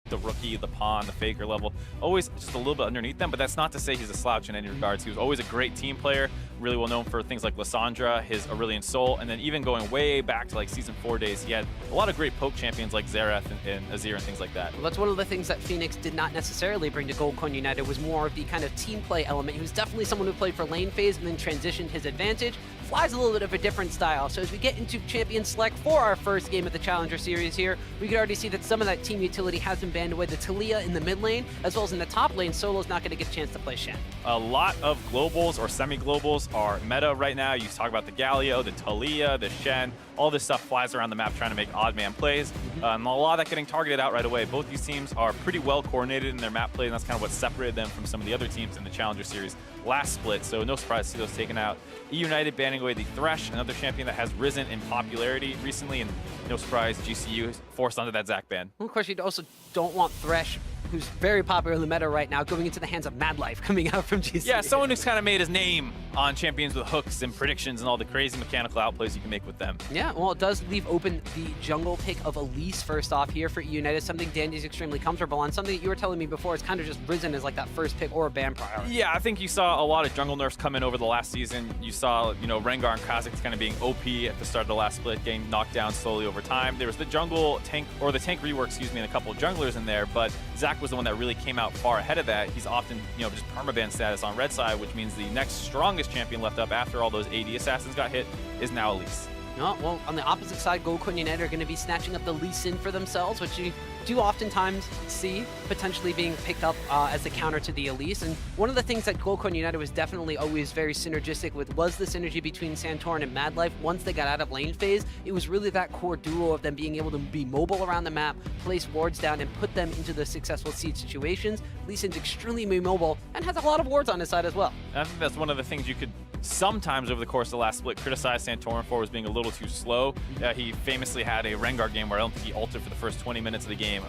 the rookie, the pawn, the faker level, always just a little bit underneath them, but that's not to say he's a slouch in any regards. He was always a great team player, really well known for things like Lysandra, his Aurelion Sol, and then even going way back to like Season 4 days, he had a lot of great poke champions like Xerath and Azir and things like that. Well, that's one of the things that Phoenix did not necessarily bring to Gold Coin United, was more of the kind of team play element. He was definitely someone who played for lane phase and then transitioned his advantage. Fly's a little bit of a different style. So as we get into champion select for our first game of the Challenger Series here, we can already see that some of that team utility has been banned away. The Taliyah in the mid lane, as well as in the top lane, Solo's not going to get a chance to play Shen. A lot of globals or semi-globals are meta right now. You talk about the Galio, the Taliyah, the Shen, all this stuff flies around the map trying to make odd man plays. A lot of that getting targeted out right away. Both these teams are pretty well coordinated in their map play, and that's kind of what separated them from some of the other teams in the Challenger Series last split, so no surprise to see those taken out. eUnited banning away the Thresh, another champion that has risen in popularity recently, and no surprise, GCU forced onto that Zac ban. Well, of course, you also don't want Thresh, who's very popular in the meta right now, going into the hands of Madlife coming out from GCU. Yeah, someone who's kind of made his name on champions with hooks and predictions and all the crazy mechanical outplays you can make with them. Yeah, well, it does leave open the jungle pick of Elise first off here for eUnited, something Dandy's extremely comfortable on, something that you were telling me before is kind of just risen as like that first pick or a ban priority. Yeah, I think you saw a lot of jungle nerfs come in over the last season. You saw, you know, Rengar and Kha'Zix kind of being OP at the start of the last split, getting knocked down slowly over time. There was the jungle tank, or the tank rework, excuse me, and a couple of junglers in there, but Zac was the one that really came out far ahead of that. He's often, you know, just permaban status on red side, which means the next strongest champion left up after all those AD assassins got hit is now Elise. No, well, on the opposite side, Gold Coin United are going to be snatching up the Lee Sin for themselves, which you do oftentimes see potentially being picked up as the counter to the Elise. And one of the things that Gold Coin United was definitely always very synergistic with was the synergy between Santorin and Madlife. Once they got out of lane phase, it was really that core duo of them being able to be mobile around the map, place wards down, and put them into the successful siege situations. Lee Sin's extremely mobile and has a lot of wards on his side as well. I think that's one of the things you could sometimes over the course of the last split criticize Santorin for, was being a little too slow. He famously had a Rengar game where I don't think he ulted for the first 20 minutes of the game.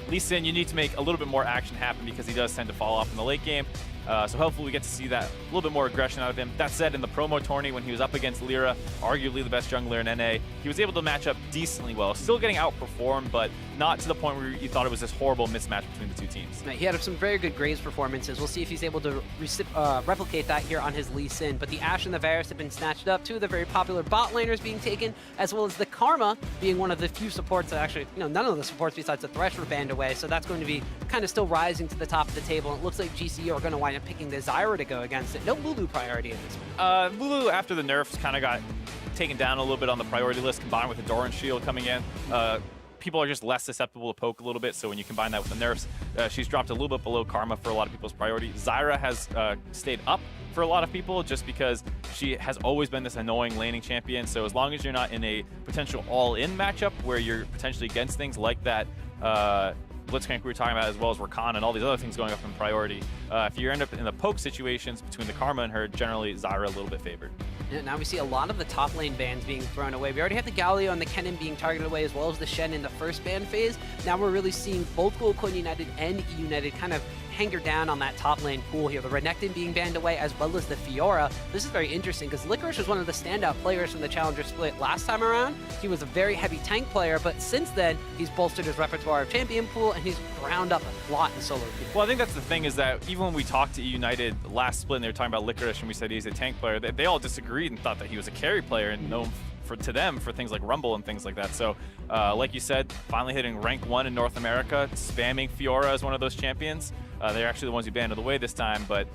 Lee Sin, you need to make a little bit more action happen because he does tend to fall off in the late game. So hopefully we get to see that a little bit more aggression out of him. That said, in the promo tourney when he was up against Lyra, arguably the best jungler in NA, he was able to match up decently well. Still getting outperformed, but not to the point where you thought it was this horrible mismatch between the two teams. He had some very good Graves performances. We'll see if he's able to replicate that here on his Lee Sin. But the Ashe and the Varus have been snatched up. Two of the very popular bot laners being taken, as well as the Karma being one of the few supports that actually, you know, none of the supports besides the Thresh were banned away. So that's going to be kind of still rising to the top of the table. And it looks like GCU are going to wind up picking the Zyra to go against it. No Lulu priority in this one. Lulu, after the nerfs, kind of got taken down a little bit on the priority list, combined with the Doran shield coming in. People are just less susceptible to poke a little bit, so when you combine that with the nerfs, she's dropped a little bit below Karma for a lot of people's priority. Zyra has stayed up for a lot of people just because she has always been this annoying laning champion, so as long as you're not in a potential all-in matchup where you're potentially against things like that Blitzcrank we were talking about, as well as Rakan and all these other things going up in priority. If you end up in the poke situations between the Karma and her, generally Zyra a little bit favored. Yeah, now we see a lot of the top lane bans being thrown away. We already have the Galio and the Kennen being targeted away, as well as the Shen in the first ban phase. Now we're really seeing both Gold Coin United and eUnited kind of hanker down on that top lane pool here. The Renekton being banned away, as well as the Fiora. This is very interesting because Licorice was one of the standout players from the Challenger split last time around. He was a very heavy tank player, but since then, he's bolstered his repertoire of champion pool, and he's ground up a lot in solo queue. Well, I think that's the thing, is that even when we talked to eUnited last split and they were talking about Licorice and we said he's a tank player, they all disagreed and thought that he was a carry player and known to them for things like Rumble and things like that. So, like you said, finally hitting rank 1 in North America, spamming Fiora as one of those champions. They're actually the ones who banned it away this time, but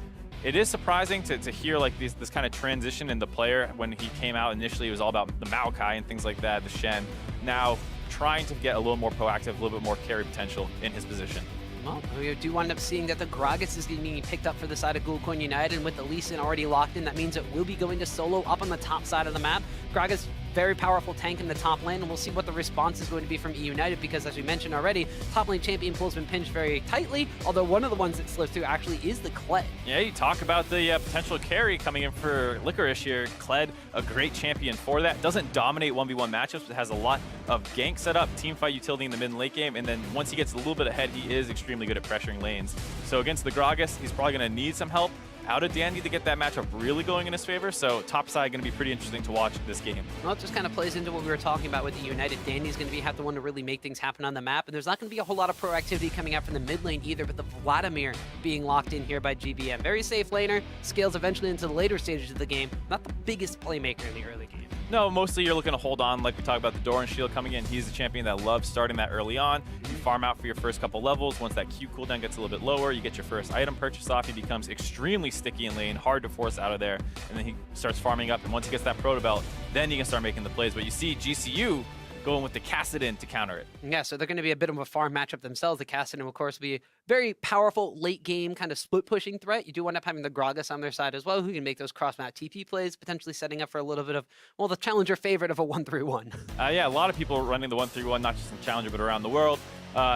it is surprising to hear like this kind of transition in the player. When he came out initially, it was all about the Maokai and things like that, the Shen. Now trying to get a little more proactive, a little bit more carry potential in his position. Well, we do wind up seeing that the Gragas is being picked up for the side of Gold Coin United, and with the Lee Sin already locked in, that means it will be going to solo up on the top side of the map. Gragas, very powerful tank in the top lane, and we'll see what the response is going to be from eUnited, because as we mentioned already, top lane champion pool has been pinched very tightly, although one of the ones that slips through actually is the Kled. Yeah, you talk about the potential carry coming in for Licorice here. Kled, a great champion for that. Doesn't dominate 1v1 matchups, but has a lot of gank set up, teamfight utility in the mid and late game, and then once he gets a little bit ahead, he is extremely good at pressuring lanes. So against the Gragas, he's probably going to need some help out of Dandy to get that matchup really going in his favor. So top side going to be pretty interesting to watch this game. Well, it just kind of plays into what we were talking about with the eUnited. Dandy's going to have the one to really make things happen on the map, and there's not going to be a whole lot of proactivity coming out from the mid lane either, but the Vladimir being locked in here by GBM. Very safe laner, scales eventually into the later stages of the game. Not the biggest playmaker in the early game. No, mostly you're looking to hold on, like we talked about the Doran Shield coming in. He's a champion that loves starting that early on. You farm out for your first couple levels. Once that Q cooldown gets a little bit lower, you get your first item purchase off. He becomes extremely sticky in lane, hard to force out of there, and then he starts farming up. And once he gets that proto belt, then he can start making the plays. But you see GCU going with the Kassadin to counter it. Yeah, so they're going to be a bit of a farm matchup themselves. The Kassadin, of course, will be a very powerful late game kind of split pushing threat. You do end up having the Gragas on their side as well, who can make those cross map TP plays, potentially setting up for a little bit of, well, the challenger favorite of a 1-3-1. Yeah, a lot of people running the 1-3-1, not just in challenger, but around the world.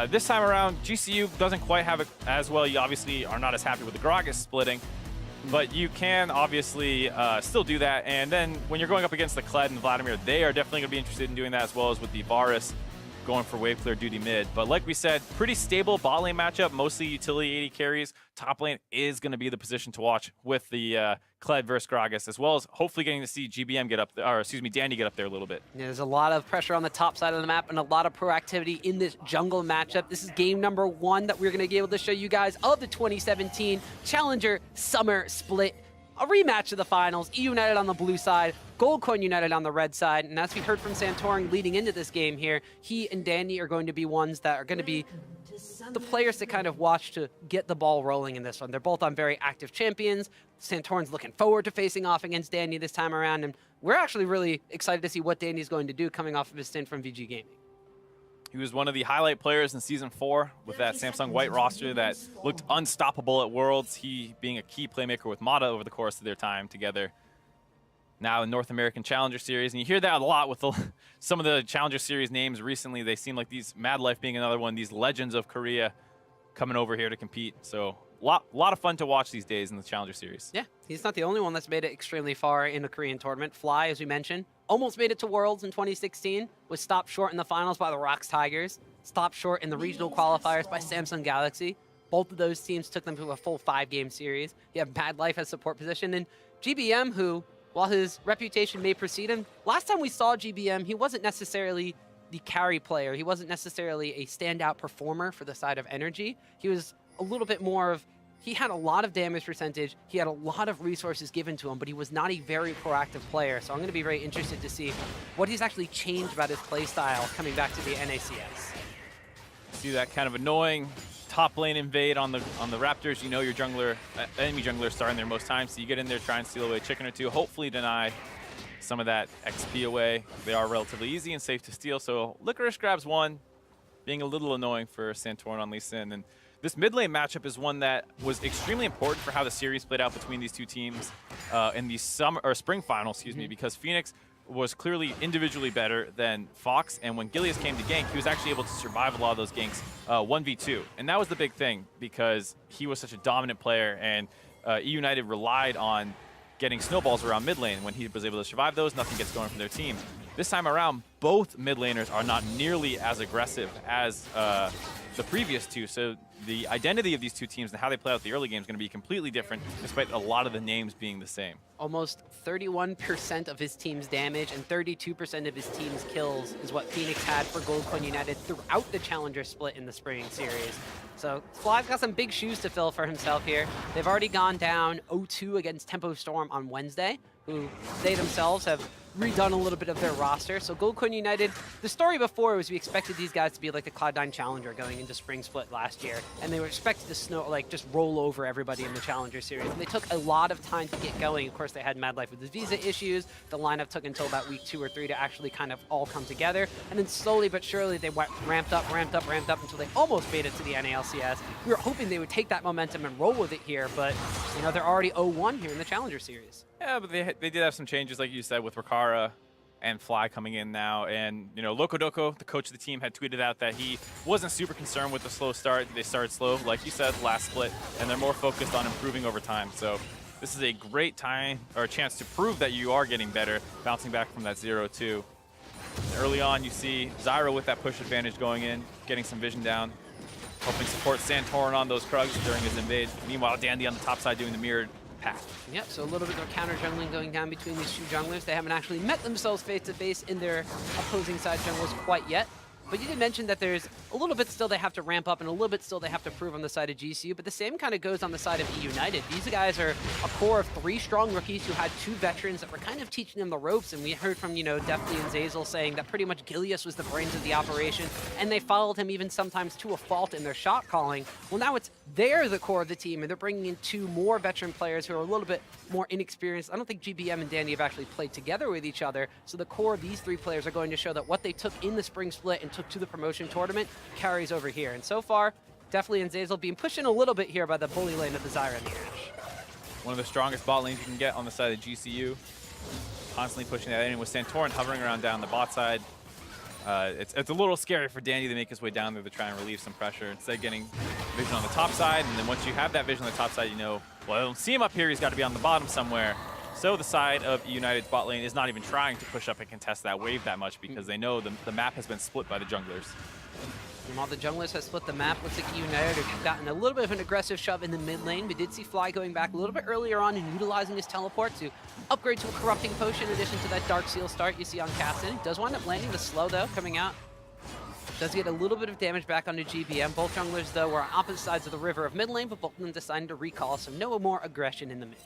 This time around, GCU doesn't quite have it as well. You obviously are not as happy with the Gragas splitting, but you can obviously still do that. And then when you're going up against the Kled and Vladimir, they are definitely going to be interested in doing that, as well as with the Varus going for wave clear duty mid. But like we said, pretty stable bot lane matchup, mostly utility AD carries. Top lane is going to be the position to watch with the Kled versus Gragas, as well as hopefully getting to see GBM get up there, or excuse me, Dandy get up there a little bit. Yeah, there's a lot of pressure on the top side of the map and a lot of proactivity in this jungle matchup. This is game number 1 that we're going to be able to show you guys of the 2017 Challenger Summer Split. A rematch of the finals, eUnited on the blue side, Goldcoin United on the red side, and as we heard from Santorin leading into this game here, he and Dandy are going to be ones that are going to be the players to kind of watch to get the ball rolling in this one. They're both on very active champions. Santorin's looking forward to facing off against Dandy this time around, and we're actually really excited to see what Dandy's going to do coming off of his stint from VG Gaming. He was one of the highlight players in Season 4 with that Samsung White roster that looked unstoppable at Worlds, he being a key playmaker with Mata over the course of their time together. Now in North American Challenger Series, and you hear that a lot with some of the Challenger Series names recently. They seem like these, Mad Life being another one, these legends of Korea coming over here to compete. So lot of fun to watch these days in the Challenger Series. Yeah, he's not the only one that's made it extremely far in a Korean tournament. Fly, as we mentioned, almost made it to Worlds in 2016, was stopped short in the finals by the Rocks Tigers, stopped short in the regional qualifiers by Samsung Galaxy. Both of those teams took them to a full 5-game series. You have Mad Life as support position, and GBM, who, while his reputation may precede him, last time we saw GBM, he wasn't necessarily the carry player. He wasn't necessarily a standout performer for the side of Energy. He was a little bit more of, he had a lot of damage percentage, he had a lot of resources given to him, but he was not a very proactive player. So I'm going to be very interested to see what he's actually changed about his play style coming back to the NACS. See that kind of annoying top lane invade on the Raptors. You know your jungler, enemy jungler is starting there most times, so you get in there, try and steal away a chicken or two, hopefully deny some of that XP away. They are relatively easy and safe to steal, so Licorice grabs one, being a little annoying for Santorin on Lee Sin. And this mid lane matchup is one that was extremely important for how the series played out between these two teams in the spring final, excuse me, because Phoenix was clearly individually better than Fox, and when Gilius came to gank, he was actually able to survive a lot of those ganks 1v2, and that was the big thing because he was such a dominant player, and eUnited relied on getting snowballs around mid lane. When he was able to survive those, nothing gets going from their team. This time around, both mid laners are not nearly as aggressive as the previous two, so the identity of these two teams and how they play out the early game is going to be completely different, despite a lot of the names being the same. Almost 31% of his team's damage and 32% of his team's kills is what Phoenix had for Goldcoin United throughout the Challenger split in the spring series. So Fly's got some big shoes to fill for himself here. They've already gone down 0-2 against Tempo Storm on Wednesday, who they themselves have redone a little bit of their roster. So Goldcoin United, the story before was we expected these guys to be like the Cloud9 Challenger going into Spring Split last year, and they were expected to just roll over everybody in the Challenger series. And they took a lot of time to get going. Of course, they had Mad Life with his visa issues. The lineup took until about week 2 or 3 to actually kind of all come together. And then slowly but surely they went ramped up until they almost made it to the NALCS. We were hoping they would take that momentum and roll with it here, but you know, they're already 0-1 here in the Challenger series. Yeah, but they did have some changes, like you said, with Rikara and Fly coming in now. And, you know, Lokodoko, the coach of the team, had tweeted out that he wasn't super concerned with the slow start. They started slow, like you said, last split, and they're more focused on improving over time. So this is a great time, or a chance to prove that you are getting better, bouncing back from that 0-2. Early on, you see Zyro with that push advantage going in, getting some vision down, helping support Santorin on those Krugs during his invade. Meanwhile, Dandy on the top side doing the mirrored path. Yep, so a little bit of counter jungling going down between these two junglers. They haven't actually met themselves face-to-face in their opposing side junglers quite yet. But you did mention that there's a little bit still they have to ramp up and a little bit still they have to prove on the side of GCU, but the same kind of goes on the side of eUnited. These guys are a core of 3 strong rookies who had 2 veterans that were kind of teaching them the ropes, and we heard from, Deftly and Zazel saying that pretty much Gilius was the brains of the operation, and they followed him even sometimes to a fault in their shot calling. Well, now they're the core of the team, and they're bringing in 2 more veteran players who are a little bit more inexperienced. I don't think GBM and Dandy have actually played together with each other, so the core of these 3 players are going to show that what they took in the spring split and took to the promotion tournament carries over here. And so far, Deftly and Zazel being pushed in a little bit here by the bully lane of the Zyra and the Ashe. One of the strongest bot lanes you can get on the side of GCU. Constantly pushing that in with Santorin hovering around down the bot side. It's a little scary for Dandy to make his way down there to try and relieve some pressure. Instead getting vision on the top side, and then once you have that vision on the top side, well, I don't see him up here, he's got to be on the bottom somewhere. So the side of United's bot lane is not even trying to push up and contest that wave that much because they know the map has been split by the junglers. And while the junglers have split the map, looks like United have gotten a little bit of an aggressive shove in the mid lane. We did see Fly going back a little bit earlier on and utilizing his teleport to upgrade to a Corrupting Potion in addition to that Dark Seal start you see on Caston. Does wind up landing the slow though, coming out. Does get a little bit of damage back onto GBM. Both junglers though were on opposite sides of the river of mid lane, but both of them deciding to recall, so no more aggression in the mid.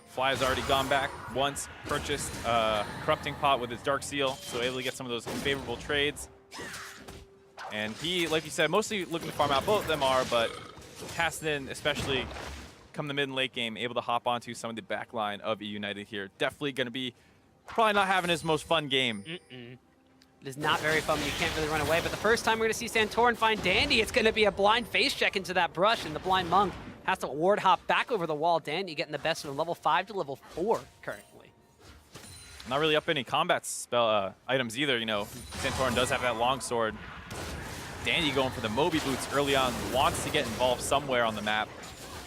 Fly has already gone back once, purchased Corrupting Pot with his Dark Seal, so able to get some of those favorable trades. And he, like you said, mostly looking to farm out. Both of them are, but Caston, especially come the mid and late game, able to hop onto some of the back line of eUnited here. Definitely going to be probably not having his most fun game. It is not very fun when you can't really run away, but the first time we're going to see Santorin find Dandy, it's going to be a blind face check into that brush, and the blind monk has to ward hop back over the wall. Dandy getting the best from level 5 to level 4 currently. Not really up any combat spell items either. Santorin does have that longsword. Dandy going for the Moby Boots early on, wants to get involved somewhere on the map,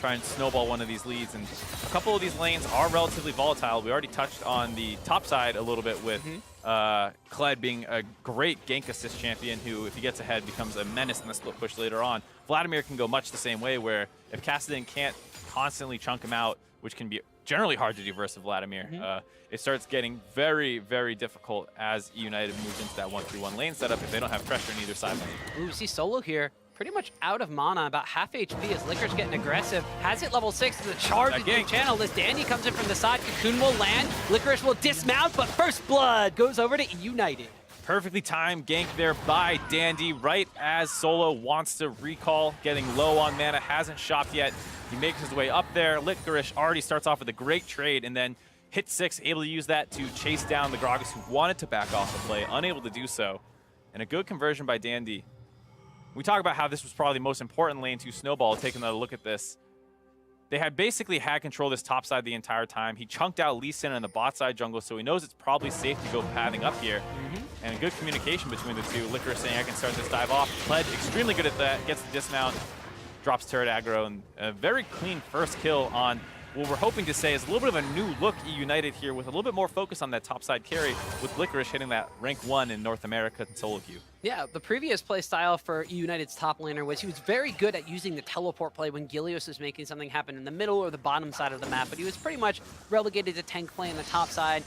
try and snowball one of these leads. And a couple of these lanes are relatively volatile. We already touched on the top side a little bit with Kled being a great gank assist champion who, if he gets ahead, becomes a menace in the split push later on. Vladimir can go much the same way, where if Kassadin can't constantly chunk him out, which can be generally hard to do versus Vladimir, it starts getting very, very difficult as United moves into that 1-3-1 lane setup if they don't have pressure on either side lane. Ooh, we see Solo here pretty much out of mana, about half HP as Licorice getting aggressive. Has hit level 6 to the charge into the channel. This Dandy comes in from the side. Cocoon will land. Licorice will dismount, but First Blood goes over to United. Perfectly timed gank there by Dandy right as Solo wants to recall, getting low on mana, hasn't shopped yet. He makes his way up there. Licorice already starts off with a great trade and then hit 6, able to use that to chase down the Gragas who wanted to back off the play, unable to do so. And a good conversion by Dandy. We talk about how this was probably the most important lane to snowball, taking a look at this. They had basically had control of this top side the entire time. He chunked out Lee Sin in the bot side jungle, so he knows it's probably safe to go pathing up here. And good communication between the two. Licorice saying, I can start this dive off. Pled extremely good at that, gets the dismount, drops turret aggro, and a very clean first kill on what we're hoping to say is a little bit of a new look eUnited here with a little bit more focus on that top side carry, with Licorice hitting that rank 1 in North America in solo queue. Yeah, the previous play style for eUnited's top laner was he was very good at using the teleport play when Gilius was making something happen in the middle or the bottom side of the map, but he was pretty much relegated to tank play on the top side,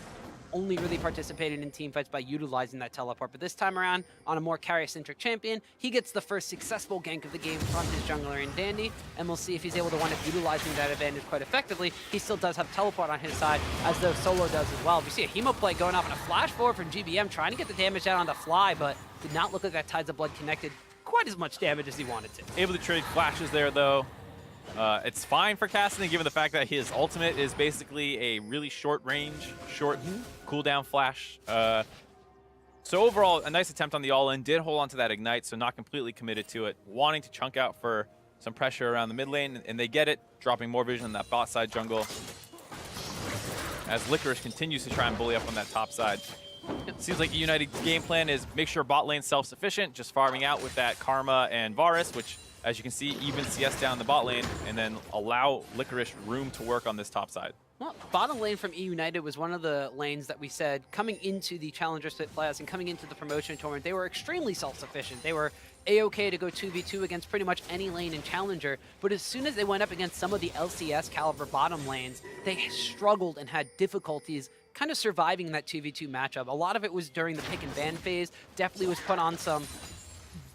only really participated in teamfights by utilizing that teleport. But this time around, on a more carry-centric champion, he gets the first successful gank of the game from his jungler in Dandy, and we'll see if he's able to wind up utilizing that advantage quite effectively. He still does have teleport on his side, as though Solo does as well. We see a Hemo play going off and a flash forward from GBM, trying to get the damage out on the fly, but did not look like that Tides of Blood connected quite as much damage as he wanted to. Able to trade flashes there, though. It's fine for Kassadin, given the fact that his ultimate is basically a really short range, short cooldown flash. So overall, a nice attempt on the all-in. Did hold on to that ignite, so not completely committed to it. Wanting to chunk out for some pressure around the mid lane, and they get it, dropping more vision in that bot side jungle. As Licorice continues to try and bully up on that top side. It seems like a United game plan is make sure bot lane's self-sufficient, just farming out with that Karma and Varus, which, as you can see, even CS down the bot lane, and then allow Licorice room to work on this top side. Well, bottom lane from eUnited was one of the lanes that we said coming into the Challenger Split playoffs and coming into the promotion tournament, they were extremely self-sufficient. They were A-okay to go 2v2 against pretty much any lane in Challenger, but as soon as they went up against some of the LCS caliber bottom lanes, they struggled and had difficulties kind of surviving that 2v2 matchup. A lot of it was during the pick and ban phase, definitely was put on some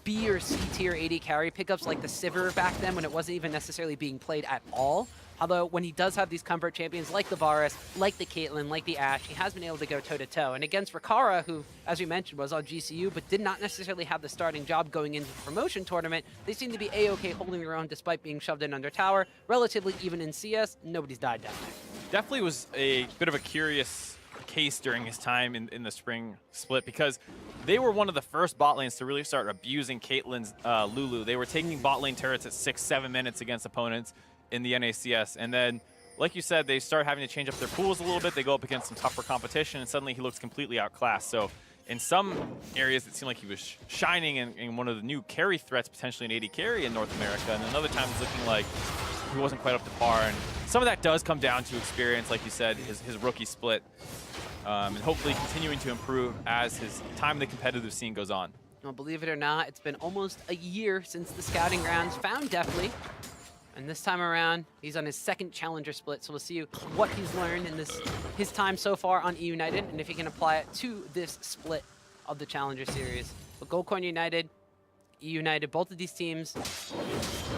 B or C tier AD carry pickups like the Sivir back then when it wasn't even necessarily being played at all. Although when he does have these comfort champions like the Varus, like the Caitlyn, like the Ashe, he has been able to go toe-to-toe. And against Rikara, who, as we mentioned, was on GCU, but did not necessarily have the starting job going into the promotion tournament, they seem to be A-okay holding their own despite being shoved in under tower. Relatively even in CS, nobody's died down there. Definitely was a bit of a curious case during his time in the spring split because they were one of the first bot lanes to really start abusing Caitlyn's Lulu. They were taking bot lane turrets at 6-7 minutes against opponents in the NACS. And then, like you said, they start having to change up their pools a little bit. They go up against some tougher competition, and suddenly he looks completely outclassed. So in some areas, it seemed like he was shining in one of the new carry threats, potentially an AD carry in North America. And another time, it's looking like he wasn't quite up to par. And some of that does come down to experience, like you said, his rookie split. And hopefully continuing to improve as his time in the competitive scene goes on. Well, believe it or not, it's been almost a year since the scouting grounds found Deathly. And this time around, he's on his second Challenger split, so we'll see what he's learned in his time so far on eUnited, and if he can apply it to this split of the Challenger series. But Goldcorn United, eUnited, both of these teams,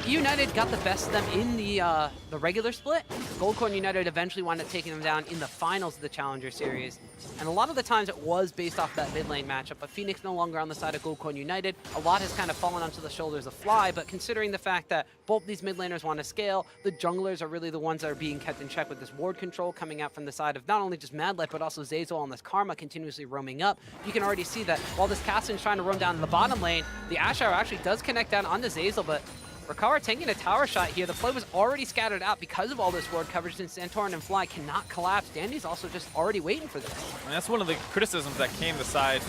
eUnited got the best of them in the regular split. Goldcorn United eventually wound up taking them down in the finals of the Challenger series. And a lot of the times it was based off that mid lane matchup, but Phoenix no longer on the side of Goldcorn United. A lot has kind of fallen onto the shoulders of Fly, but considering the fact that both these mid laners want to scale, the junglers are really the ones that are being kept in check with this ward control coming out from the side of not only just Mad Light, but also Zeyzal and this Karma continuously roaming up. You can already see that while this Caston's trying to roam down in the bottom lane, the Ashe Arrow actually does connect down onto Zeyzal, but Rikara taking a tower shot here. The play was already scattered out because of all this ward coverage, and Santorin and Fly cannot collapse. Dandy's also just already waiting for this. And that's one of the criticisms that came the side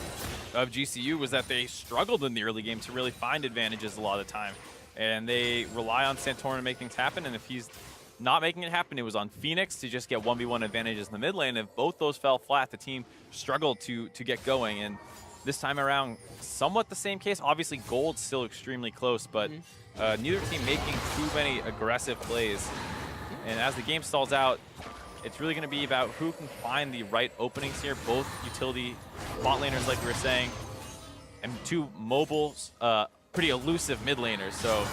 of GCU was that they struggled in the early game to really find advantages a lot of the time. And they rely on Santorin to make things happen, and if he's not making it happen, it was on Phoenix to just get 1v1 advantages in the mid lane. If both those fell flat, the team struggled to get going. And this time around, somewhat the same case. Obviously, Gold's still extremely close, but neither team making too many aggressive plays. And as the game stalls out, it's really going to be about who can find the right openings here. Both utility bot laners, like we were saying, and two mobile, pretty elusive mid laners. So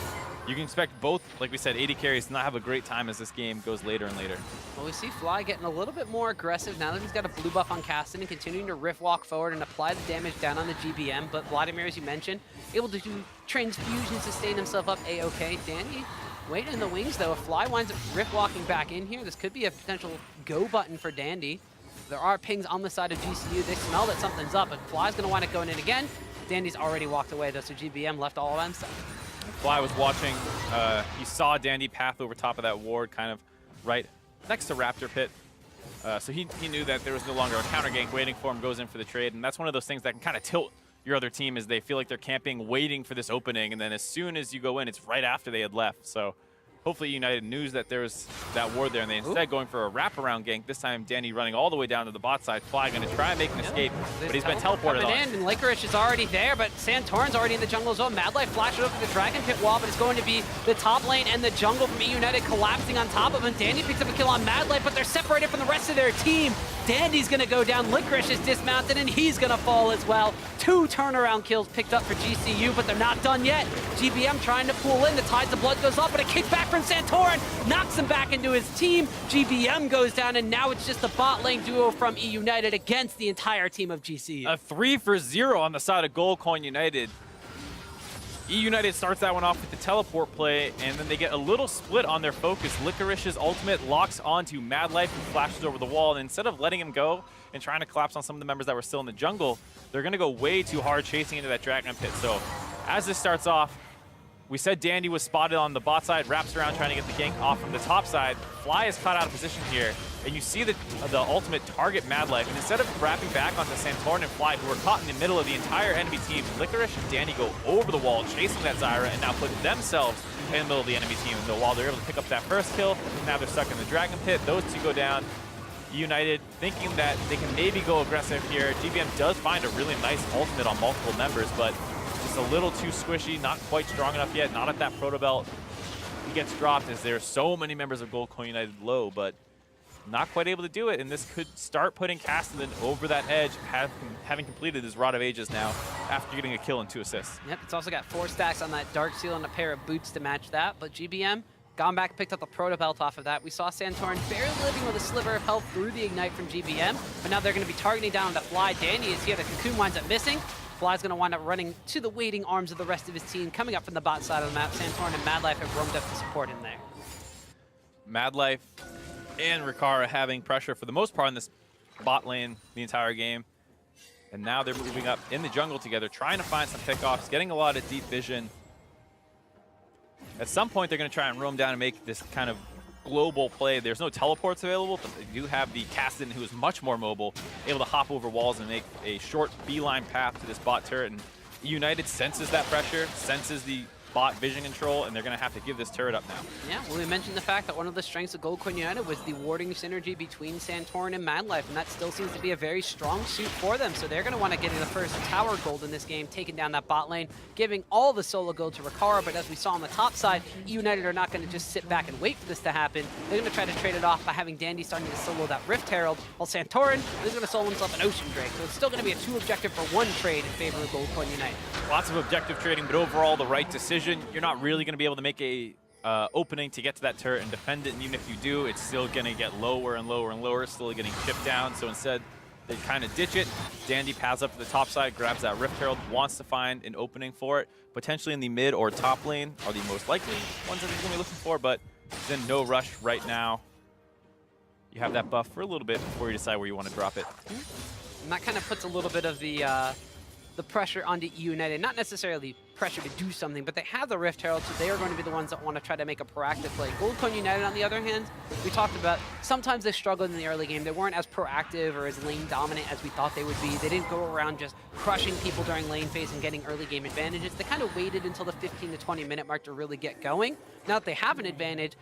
you can expect both, like we said, AD carries to not have a great time as this game goes later and later. Well, we see Fly getting a little bit more aggressive now that he's got a blue buff on Caston and continuing to riff walk forward and apply the damage down on the GBM. But Vladimir, as you mentioned, able to do transfusion, sustain himself up A-okay. Dandy waiting in the wings, though. If Fly winds up riff walking back in here, this could be a potential go button for Dandy. There are pings on the side of GCU. They smell that something's up, but Fly's going to wind up going in again. Dandy's already walked away, though, so GBM left all on himself. Fly was watching, he saw Dandy path over top of that ward, kind of right next to Raptor Pit. So he knew that there was no longer a counter gank waiting for him, goes in for the trade. And that's one of those things that can kind of tilt your other team, is they feel like they're camping, waiting for this opening. And then as soon as you go in, it's right after they had left. So hopefully United knew that there was that ward there, and they instead going for a wraparound gank. This time Dandy running all the way down to the bot side. Fly going to try and make an escape, but he's been teleported on. And Licorice is already there, but Santorin's already in the jungle as well. Mad Light flashes over the Dragon Pit wall, but it's going to be the top lane and the jungle from eUnited collapsing on top of him. Dandy picks up a kill on Mad Light, but they're separated from the rest of their team. Dandy's going to go down, Licorice is dismounted, and he's going to fall as well. 2 turnaround kills picked up for GCU, but they're not done yet. GBM trying to pull in, the Tides of Blood goes up, but a kickback from Santorin knocks him back into his team. GBM goes down, and now it's just a bot lane duo from eUnited against the entire team of GCU. A 3-for-0 on the side of Goldcorn United. eUnited starts that one off with the teleport play, and then they get a little split on their focus. Licorice's ultimate locks onto Mad Life, who flashes over the wall, and instead of letting him go and trying to collapse on some of the members that were still in the jungle, they're going to go way too hard chasing into that Dragon Pit. So as this starts off, we said Dandy was spotted on the bot side, wraps around trying to get the gank off from the top side. Fly is caught out of position here, and you see the ultimate target Mad Life, and instead of wrapping back onto Santorin and Fly, who are caught in the middle of the entire enemy team, Licorice and Dandy go over the wall, chasing that Zyra, and now put themselves in the middle of the enemy team. And so while they're able to pick up that first kill, now they're stuck in the Dragon Pit. Those two go down. United thinking that they can maybe go aggressive here. GBM does find a really nice ultimate on multiple members, but Just a little too squishy, not quite strong enough yet, not at that proto belt. He gets dropped as there are so many members of Gold Coin United low, but not quite able to do it, and this could start putting Cassidy over that edge, having completed his Rod of Ages now after getting a kill and 2 assists. Yep, it's also got 4 stacks on that Dark Seal and a pair of boots to match that, but GBM gone back, picked up the proto belt off of that. We saw Santorin barely living with a sliver of health through the Ignite from GBM, but now they're going to be targeting down to Fly. Danny is here, the Cocoon winds up missing. Fly's going to wind up running to the waiting arms of the rest of his team, coming up from the bot side of the map. Santorin and Madlife have roamed up to support him there. Madlife and Rikara having pressure for the most part in this bot lane the entire game. And now they're moving up in the jungle together, trying to find some pickoffs, getting a lot of deep vision. At some point, they're going to try and roam down and make this kind of global play. There's no teleports available, but they do have the Kassadin, who is much more mobile, able to hop over walls and make a short beeline path to this bot turret. And eUnited senses that pressure, senses the bot vision control, and they're going to have to give this turret up now. Yeah, well, we mentioned the fact that one of the strengths of Gold Coin United was the warding synergy between Santorin and Madlife, and that still seems to be a very strong suit for them. So they're going to want to get in the first tower gold in this game, taking down that bot lane, giving all the solo gold to Rikara. But as we saw on the top side, eUnited are not going to just sit back and wait for this to happen. They're going to try to trade it off by having Dandy starting to solo that Rift Herald, while Santorin is going to solo himself an Ocean Drake. So it's still going to be a 2 objective for 1 trade in favor of Gold Coin United. Lots of objective trading, but overall the right decision. You're not really going to be able to make a opening to get to that turret and defend it, and even if you do, it's still going to get lower and lower and lower, still getting chipped down. So instead, they kind of ditch it. Dandy paths up to the top side, grabs that Rift Herald, wants to find an opening for it. Potentially in the mid or top lane are the most likely ones that he's going to be looking for, but he's in no rush right now. You have that buff for a little bit before you decide where you want to drop it. And that kind of puts a little bit of the pressure onto eUnited. Not necessarily pressure to do something, but they have the Rift Herald, so they are going to be the ones that want to try to make a proactive play. Gold Coin United, on the other hand, we talked about, sometimes they struggled in the early game. They weren't as proactive or as lane dominant as we thought they would be. They didn't go around just crushing people during lane phase and getting early game advantages. They kind of waited until the 15 to 20 minute mark to really get going. Now that they have an advantage,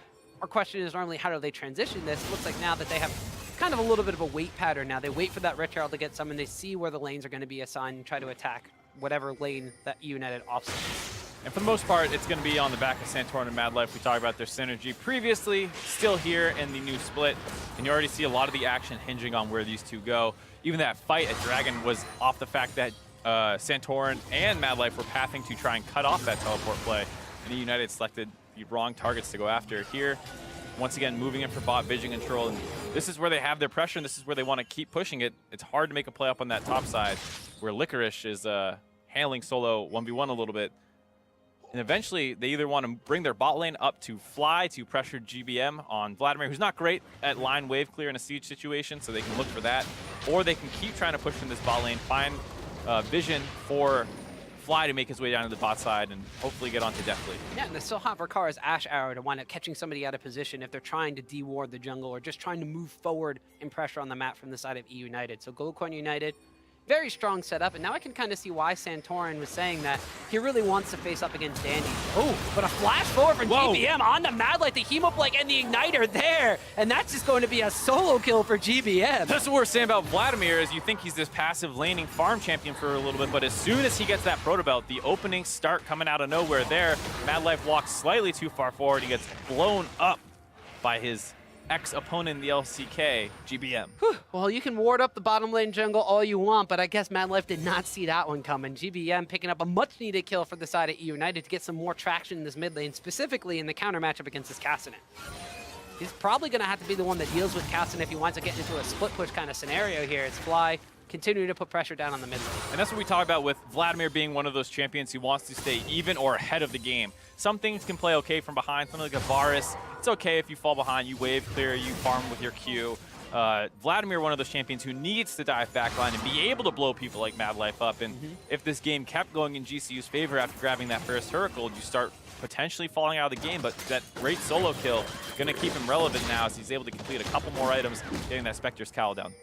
our question is normally, how do they transition this? It looks like now that they have kind of a little bit of a wait pattern now. They wait for that Rift Herald to get some, and they see where the lanes are going to be assigned and try to attack whatever lane that eUnited offsets. And for the most part, it's going to be on the back of Santorin and Madlife. We talked about their synergy previously, still here in the new split, and you already see a lot of the action hinging on where these two go. Even that fight at Dragon was off the fact that Santorin and Madlife were pathing to try and cut off that teleport play, and eUnited selected the wrong targets to go after here. Once again, moving in for bot vision control, and this is where they have their pressure, and this is where they want to keep pushing it. It's hard to make a play up on that top side, where Licorice is handling solo 1v1 a little bit. And eventually, they either want to bring their bot lane up to Fly to pressure GBM on Vladimir, who's not great at line wave clear in a siege situation, so they can look for that. Or they can keep trying to push in this bot lane, find vision for Fly to make his way down to the bot side and hopefully get onto Deathly. Yeah, and they still have Rikara's Ash Arrow to wind up catching somebody out of position if they're trying to de-ward the jungle or just trying to move forward in pressure on the map from the side of eUnited. So Gold Coin United, very strong setup, and now I can kind of see why Santorin was saying that he really wants to face up against Dandy. Oh, but a flash forward from GBM on the Madlight, the Hemoblade, and the Igniter there, and that's just going to be a solo kill for GBM. That's what we're saying about Vladimir, is you think he's this passive laning farm champion for a little bit, but as soon as he gets that proto belt, the openings start coming out of nowhere there. Madlife walks slightly too far forward. He gets blown up by his ex-opponent in the LCK, GBM. Whew. Well, you can ward up the bottom lane jungle all you want, but I guess Madlife did not see that one coming. GBM picking up a much-needed kill for the side of eUnited to get some more traction in this mid lane, specifically in the counter matchup against this Cassidy. He's probably going to have to be the one that deals with Cassidy if he wants to get into a split push kind of scenario here. It's Fly continuing to put pressure down on the mid lane. And that's what we talk about with Vladimir being one of those champions who wants to stay even or ahead of the game. Some things can play okay from behind, something like a Varus. It's okay if you fall behind, you wave clear, you farm with your Q. Vladimir, one of those champions who needs to dive backline and be able to blow people like Madlife up. And if this game kept going in GCU's favor after grabbing that first Huracle, you start potentially falling out of the game, but that great solo kill is going to keep him relevant now as he's able to complete a couple more items, getting that Spectre's cowl down.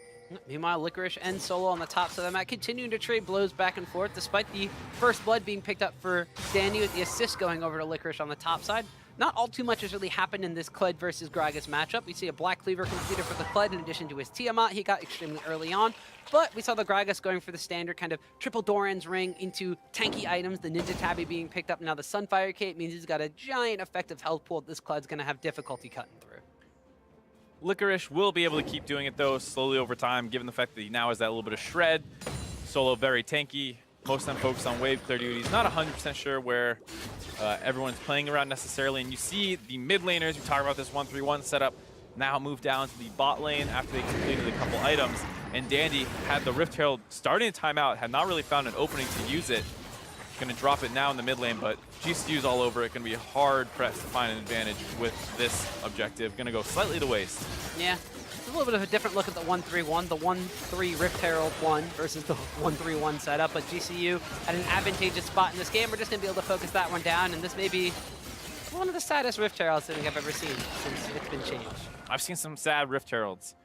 Meanwhile, Licorice and Solo on the top side of the map, continuing to trade blows back and forth, despite the first blood being picked up for Dandy with the assist going over to Licorice on the top side. not all too much has really happened in this Kled versus Gragas matchup. We see a Black Cleaver completed for the Kled in addition to his Tiamat. He got extremely early on, but we saw the Gragas going for the standard kind of triple Doran's Ring into tanky items, the Ninja Tabby being picked up. Now the Sunfire Cape means he's got a giant effective health pool this Kled's going to have difficulty cutting through. Licorice will be able to keep doing it, though, slowly over time, given the fact that he now has that little bit of shred. Solo very tanky. Most of them focus on wave clear duties. Not 100% sure where everyone's playing around necessarily. And you see the mid laners, we talk about this 1-3-1 setup, now move down to the bot lane after they completed a couple items. And Dandy had the Rift Herald starting a timeout, had not really found an opening to use it. Going to drop it now in the mid lane, but GCU's all over it. Going to be hard pressed to find an advantage with this objective. Going to go slightly to waste. Yeah, it's a little bit of a different look at the 1-3-1. The 1-3 Rift Herald 1 versus the 1-3-1 setup, but GCU had an advantageous spot in this game. We're just going to be able to focus that one down, and this may be one of the saddest Rift Heralds I think I've ever seen since it's been changed. I've seen some sad Rift Heralds.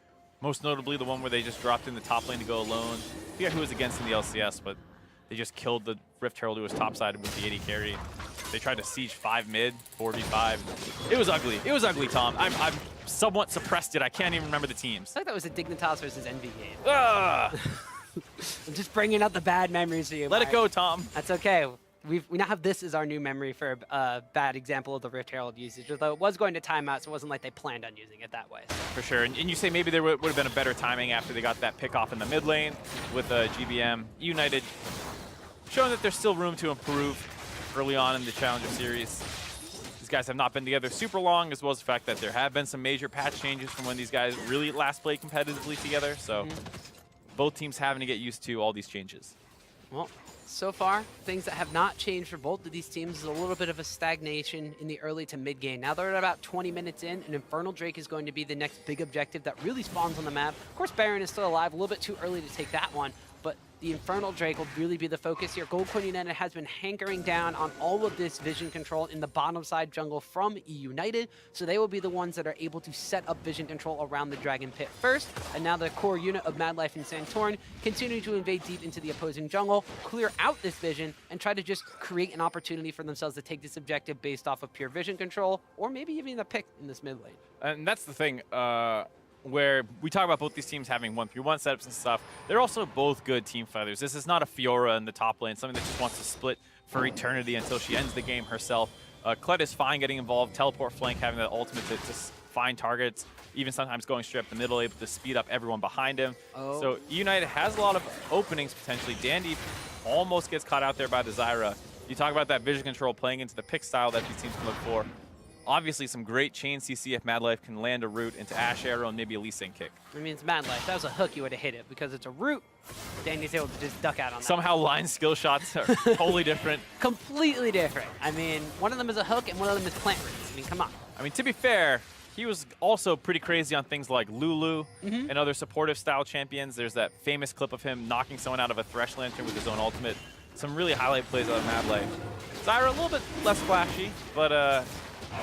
Most notably the one where they just dropped in the top lane to go alone. I forget who was against in the LCS, but they just killed the Rift Herald who was topsided with the 80 carry. They tried to siege 5 mid, 4v5. It was ugly. It was ugly, Tom. I'm somewhat suppressed it. I can't even remember the teams. I thought that was a Dignitas versus Envy game. Ah! I'm just bringing out the bad memories for you. Let it go, Tom. That's okay. We now have this as our new memory for a bad example of the Rift Herald usage, although it was going to timeout, so it wasn't like they planned on using it that way. For sure. And you say maybe there would have been a better timing after they got that pick off in the mid lane with GBM. eUnited showing that there's still room to improve early on in the Challenger Series. These guys have not been together super long, as well as the fact that there have been some major patch changes from when these guys really last played competitively together. So both teams having to get used to all these changes. Well, so far, things that have not changed for both of these teams is a little bit of a stagnation in the early to mid game. Now they're at about 20 minutes in, and Infernal Drake is going to be the next big objective that really spawns on the map. Of course, Baron is still alive, a little bit too early to take that one, but the Infernal Drake will really be the focus here. Goldcoin United has been hankering down on all of this vision control in the bottom side jungle from eUnited, so they will be the ones that are able to set up vision control around the Dragon Pit first, and now the core unit of Mad Life and Santorin continue to invade deep into the opposing jungle, clear out this vision, and try to just create an opportunity for themselves to take this objective based off of pure vision control, or maybe even a pick in this mid lane. And that's the thing. Where we talk about both these teams having 1-3-1 setups and stuff, they're also both good team fighters. This is not a Fiora in the top lane, something that just wants to split for eternity until she ends the game herself. Kled is fine getting involved, teleport flank, having that ultimate to find targets, even sometimes going straight up the middle, able to speed up everyone behind him. Oh. So eUnited has a lot of openings potentially. Dandy almost gets caught out there by the Zyra. You talk about that vision control playing into the pick style that these teams can look for. Obviously, some great chain CC if Mad Life can land a root into Ash Arrow and maybe a Lee Sin kick. I mean, it's Mad Life. If that was a hook, you would have hit it because it's a root. Danny's able to just duck out on that. Somehow line skill shots are totally different. Completely different. I mean, one of them is a hook and one of them is plant roots. I mean, come on. I mean, to be fair, he was also pretty crazy on things like Lulu and other supportive style champions. There's that famous clip of him knocking someone out of a Thresh Lantern with his own ultimate. Some really highlight plays out of Mad Life. Zyra a little bit less flashy, but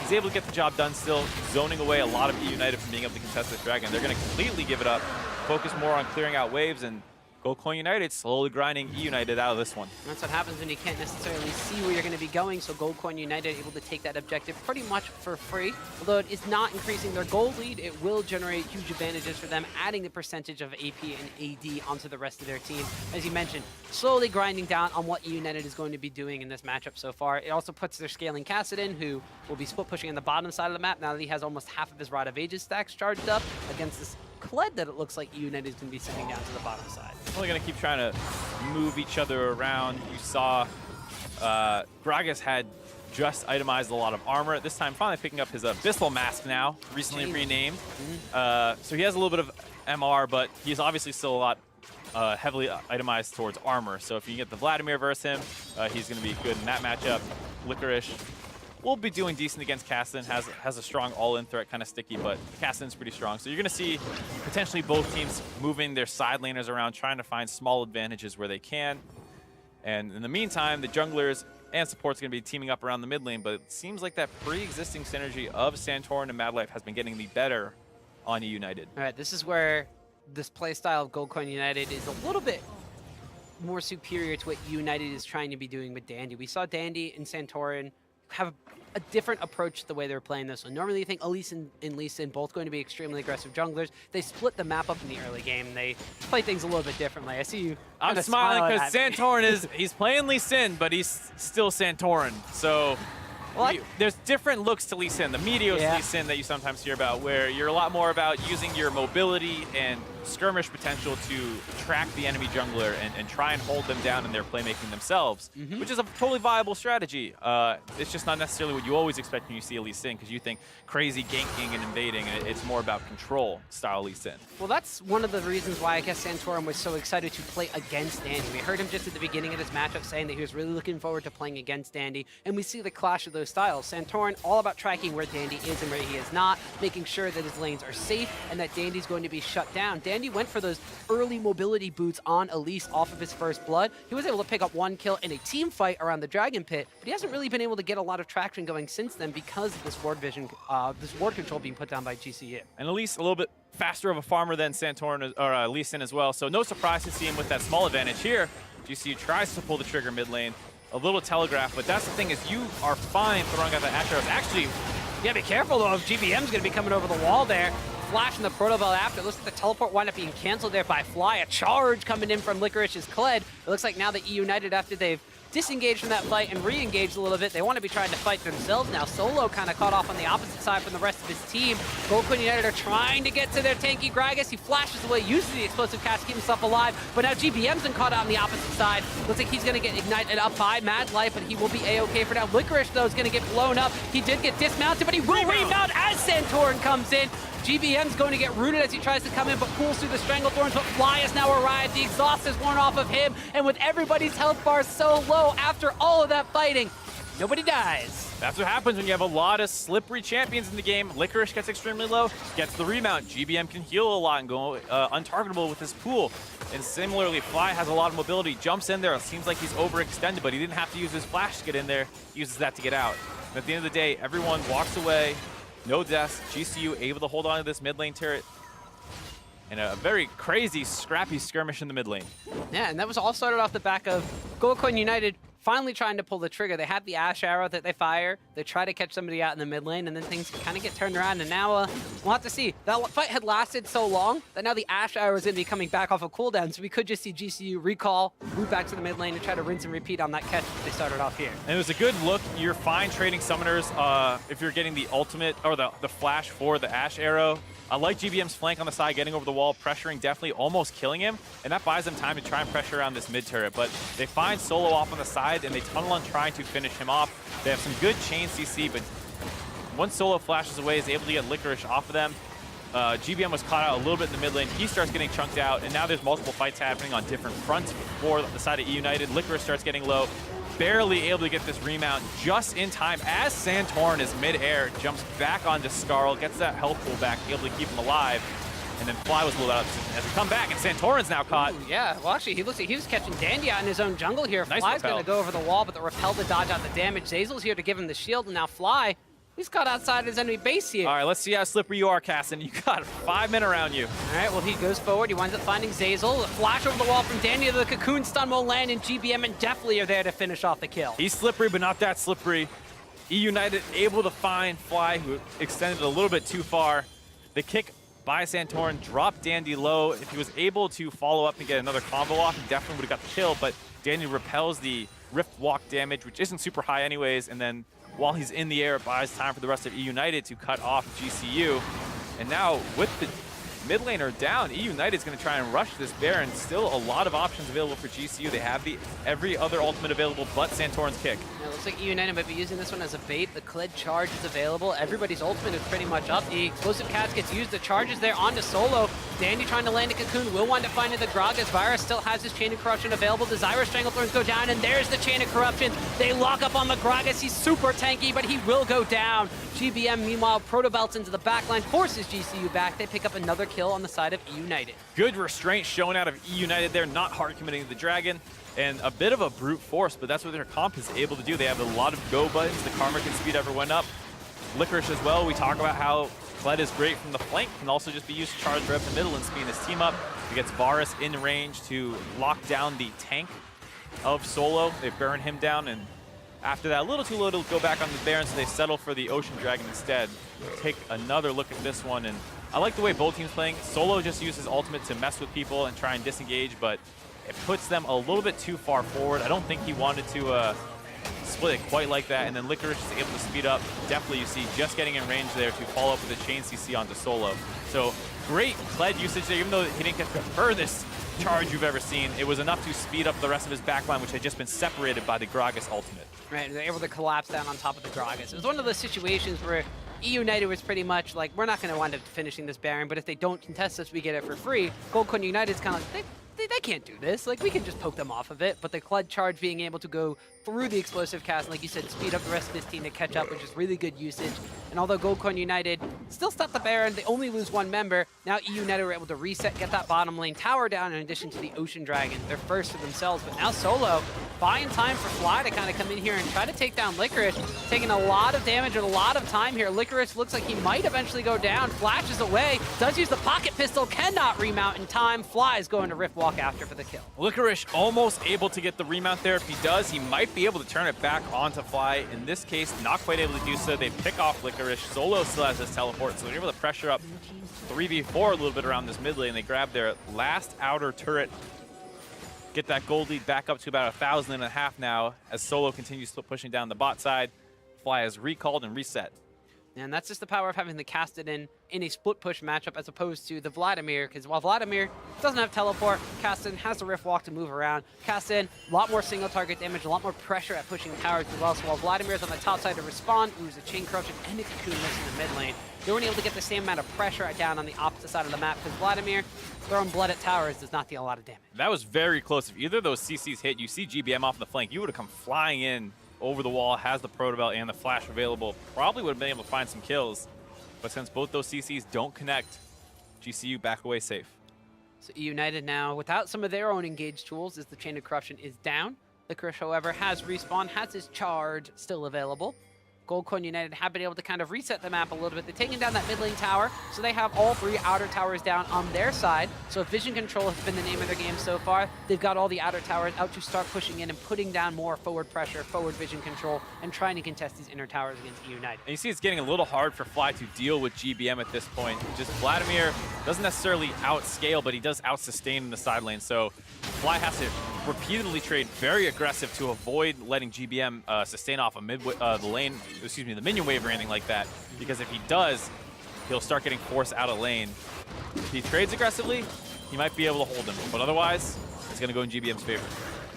he's able to get the job done still, zoning away a lot of eUnited from being able to contest this dragon. They're going to completely give it up, focus more on clearing out waves, and Goldcoin United slowly grinding eUnited out of this one. That's what happens when you can't necessarily see where you're going to be going, so Goldcoin United able to take that objective pretty much for free. Although it is not increasing their gold lead, it will generate huge advantages for them, adding the percentage of AP and AD onto the rest of their team. As you mentioned, slowly grinding down on what eUnited is going to be doing in this matchup so far. It also puts their scaling Kassadin, who will be split pushing on the bottom side of the map now that he has almost half of his Rod of Ages stacks charged up against this Kled that it looks like eUnited is going to be sending down to the bottom side. Only going to keep trying to move each other around. You saw Gragas had just itemized a lot of armor. This time finally picking up his Abyssal Mask now, recently renamed. So he has a little bit of MR, but he's obviously still a lot heavily itemized towards armor. So if you get the Vladimir versus him, he's going to be good in that matchup. Licorice will be doing decent against Kassadin, has a strong all-in threat, kind of sticky, but Kassadin's pretty strong. So you're going to see potentially both teams moving their side laners around, trying to find small advantages where they can. And in the meantime, the junglers and support's going to be teaming up around the mid lane, but it seems like that pre-existing synergy of Santorin and Mad Life has been getting the better on eUnited. All right, this is where this playstyle of Goldcoin United is a little bit more superior to what eUnited is trying to be doing with Dandy. We saw Dandy and Santorin have a different approach to the way they're playing this one. Normally, you think Elise and Lee Sin both going to be extremely aggressive junglers. They split the map up in the early game. They play things a little bit differently. I see you. I'm smiling because Santorin he's playing Lee Sin, but he's still Santorin. So well, there's different looks to Lee Sin. The Meteos Lee Sin that you sometimes hear about, where you're a lot more about using your mobility and skirmish potential to track the enemy jungler and try and hold them down in their playmaking themselves, which is a totally viable strategy. It's just not necessarily what you always expect when you see a Lee Sin, because you think crazy ganking and invading, and it's more about control style Lee Sin. Well, that's one of the reasons why I guess Santorin was so excited to play against Dandy. We heard him just at the beginning of this matchup saying that he was really looking forward to playing against Dandy, and we see the clash of those styles. Santorin all about tracking where Dandy is and where he is not, making sure that his lanes are safe and that Dandy's going to be shut down. Dandy went for those early mobility boots on Elise off of his first blood. He was able to pick up one kill in a team fight around the Dragon Pit, but he hasn't really been able to get a lot of traction going since then because of this ward vision, this ward control being put down by GCU. And Elise a little bit faster of a farmer than Santorin or Lee Sin as well, so no surprise to see him with that small advantage here. GCU tries to pull the trigger mid lane, a little telegraph, but that's the thing is you are fine throwing out the Ash arrows. Actually, you gotta be careful though if GBM's gonna be coming over the wall there. Flash in the Proto Bell after. It looks like the teleport wound up being canceled there by Fly. A charge coming in from Licorice's Kled. It looks like now that eUnited, after they've disengaged from that fight and re-engaged a little bit, they want to be trying to fight themselves now. Solo kind of caught off on the opposite side from the rest of his team. eUnited are trying to get to their tanky Gragas. He flashes away, uses the explosive cast to keep himself alive, but now GBM's been caught out on the opposite side. Looks like he's going to get ignited up by Mad Life, but he will be A-okay for now. Licorice, though, is going to get blown up. He did get dismounted, but he will rebound as Santorin comes in. GBM's going to get rooted as he tries to come in, but pulls through the Stranglethorns, but Fly has now arrived. The exhaust is worn off of him, and with everybody's health bar so low after all of that fighting, nobody dies. That's what happens when you have a lot of slippery champions in the game. Licorice gets extremely low, gets the remount. GBM can heal a lot and go untargetable with his pool. And similarly, Fly has a lot of mobility, jumps in there. It seems like he's overextended, but he didn't have to use his flash to get in there. He uses that to get out. And at the end of the day, everyone walks away. No deaths. GCU able to hold on to this mid lane turret. And a very crazy, scrappy skirmish in the mid lane. Yeah, and that was all started off the back of eUnited finally trying to pull the trigger. They had the Ash arrow that they fire. They try to catch somebody out in the mid lane, and then things kind of get turned around. And now we'll have to see. That fight had lasted so long that now the Ash arrow is going to be coming back off of cooldown, so we could just see GCU recall, move back to the mid lane, and try to rinse and repeat on that catch that they started off here. And it was a good look. You're fine trading summoners if you're getting the ultimate or the flash for the Ash arrow. I like GBM's flank on the side, getting over the wall, pressuring, definitely almost killing him, and that buys them time to try and pressure around this mid turret. But they find Solo off on the side, and they tunnel on trying to finish him off. They have some good chain CC, but once Solo flashes away, is able to get Licorice off of them. GBM was caught out a little bit in the mid lane. He starts getting chunked out, and now there's multiple fights happening on different fronts for the side of eUnited. Licorice starts getting low. Barely able to get this remount just in time as Santorin is mid-air, jumps back onto Skarl, gets that health pool back, able to keep him alive. And then Fly was a little out as we come back, and Santorin's now caught. Ooh, yeah, well actually, he looks like he was catching Dandy out in his own jungle here. Nice Fly's repel. going to go over the wall, but the repel to dodge out the damage. Zazel's here to give him the shield, and now Fly, he's caught outside his enemy base here. All right, let's see how slippery you are, Casson. You got 5 men around you. All right, well, he goes forward. He winds up finding Zazel. A flash over the wall from Dandy. The cocoon stun will land, and GBM and Deftly are there to finish off the kill. He's slippery, but not that slippery. eUnited able to find Fly, who extended a little bit too far. The kick by Santorin dropped Dandy low. If he was able to follow up and get another combo off, he definitely would have got the kill, but Dandy repels the Rift Walk damage, which isn't super high anyways, and then while he's in the air, it buys time for the rest of eUnited to cut off GCU. And now, with the mid laner down, eUnited is going to try and rush this Baron. Still a lot of options available for GCU. They have every other ultimate available but Santorin's kick. Yeah, it looks like eUnited might be using this one as a bait. The Kled charge is available. Everybody's ultimate is pretty much up. The explosive cast gets used. The charge is there onto Solo. Dandy trying to land a cocoon. Will wind up finding the Gragas. Virus still has his Chain of Corruption available. The Zyra Stranglethorns go down, and there's the Chain of Corruption. They lock up on the Gragas. He's super tanky, but he will go down. GBM, meanwhile, Protobelts into the backline, forces GCU back. They pick up another kill on the side of eUnited. Good restraint shown out of eUnited there, not hard committing to the Dragon. And a bit of a brute force, but that's what their comp is able to do. They have a lot of go buttons. The Karma can speed everyone up. Licorice as well. We talk about how Kled is great from the flank, can also just be used to charge right up the middle and speed his team up. He gets Varus in range to lock down the tank of Solo. They burn him down, and After that, a little too low to go back on the Baron, so they settle for the Ocean Dragon instead. Take another look at this one, and I like the way both teams playing. Solo just uses ultimate to mess with people and try and disengage, but it puts them a little bit too far forward. I don't think he wanted to split it quite like that, and then Licorice is able to speed up. Definitely, you see, just getting in range there to follow up with a chain CC onto Solo. So great Kled usage there, even though he didn't get the furthest charge you've ever seen. It was enough to speed up the rest of his backline, which had just been separated by the Gragas ultimate. Right, they're able to collapse down on top of the Gragas. It was one of those situations where eUnited was pretty much like, we're not going to wind up finishing this Baron, but if they don't contest us, we get it for free. Goldcoin United's kind of like, they can't do this. Like, we can just poke them off of it. But the Kled charge being able to go through the explosive cast, and like you said, speed up the rest of his team to catch up, which is really good usage. And although Goldcoin United still stopped the Baron, they only lose one member. Now eUnited were able to reset, get that bottom lane tower down in addition to the Ocean Dragon. They're first for themselves, but now Solo buying time for Fly to kind of come in here and try to take down Licorice. Taking a lot of damage and a lot of time here. Licorice looks like he might eventually go down. Flashes away, does use the pocket pistol, cannot remount in time. Fly is going to Rift Walk after for the kill. Licorice almost able to get the remount there. If he does, he might be able to turn it back onto Fly. In this case, not quite able to do so. They pick off Licorice. Solo still has his teleport, so they're able to pressure up 3v4 a little bit around this mid lane. They grab their last outer turret. Get that gold lead back up to about 1,500 now as Solo continues pushing down the bot side. Fly is recalled and reset. And that's just the power of having the casted in a split push matchup as opposed to the Vladimir, because while Vladimir doesn't have teleport, Castin has the Rift Walk to move around. Castin, a lot more single target damage, a lot more pressure at pushing towers as well. So while Vladimir's on the top side to respond, ooze a chain corruption and a cocoon miss in the mid lane, they weren't able to get the same amount of pressure down on the opposite side of the map because Vladimir throwing blood at towers does not deal a lot of damage. That was very close. If either of those CCs hit, you see GBM off the flank, you would have come flying in over the wall, has the Protobelt and the Flash available. Probably would have been able to find some kills. But since both those CCs don't connect, GCU back away safe. So eUnited now, without some of their own engaged tools, as the Chain of Corruption is down. Licorice, however, has respawn, has his charge still available. Goldcoin United have been able to kind of reset the map a little bit. They're taking down that mid lane tower, so they have all three outer towers down on their side. So vision control has been the name of their game so far. They've got all the outer towers out to start pushing in and putting down more forward pressure, forward vision control, and trying to contest these inner towers against eUnited. And you see it's getting a little hard for Fly to deal with GBM at this point. Just Vladimir doesn't necessarily outscale, but he does outsustain in the side lane. So Fly has to repeatedly trade very aggressive to avoid letting GBM sustain off a the minion wave or anything like that. Because if he does, he'll start getting forced out of lane. If he trades aggressively, he might be able to hold him. But otherwise, it's going to go in GBM's favor.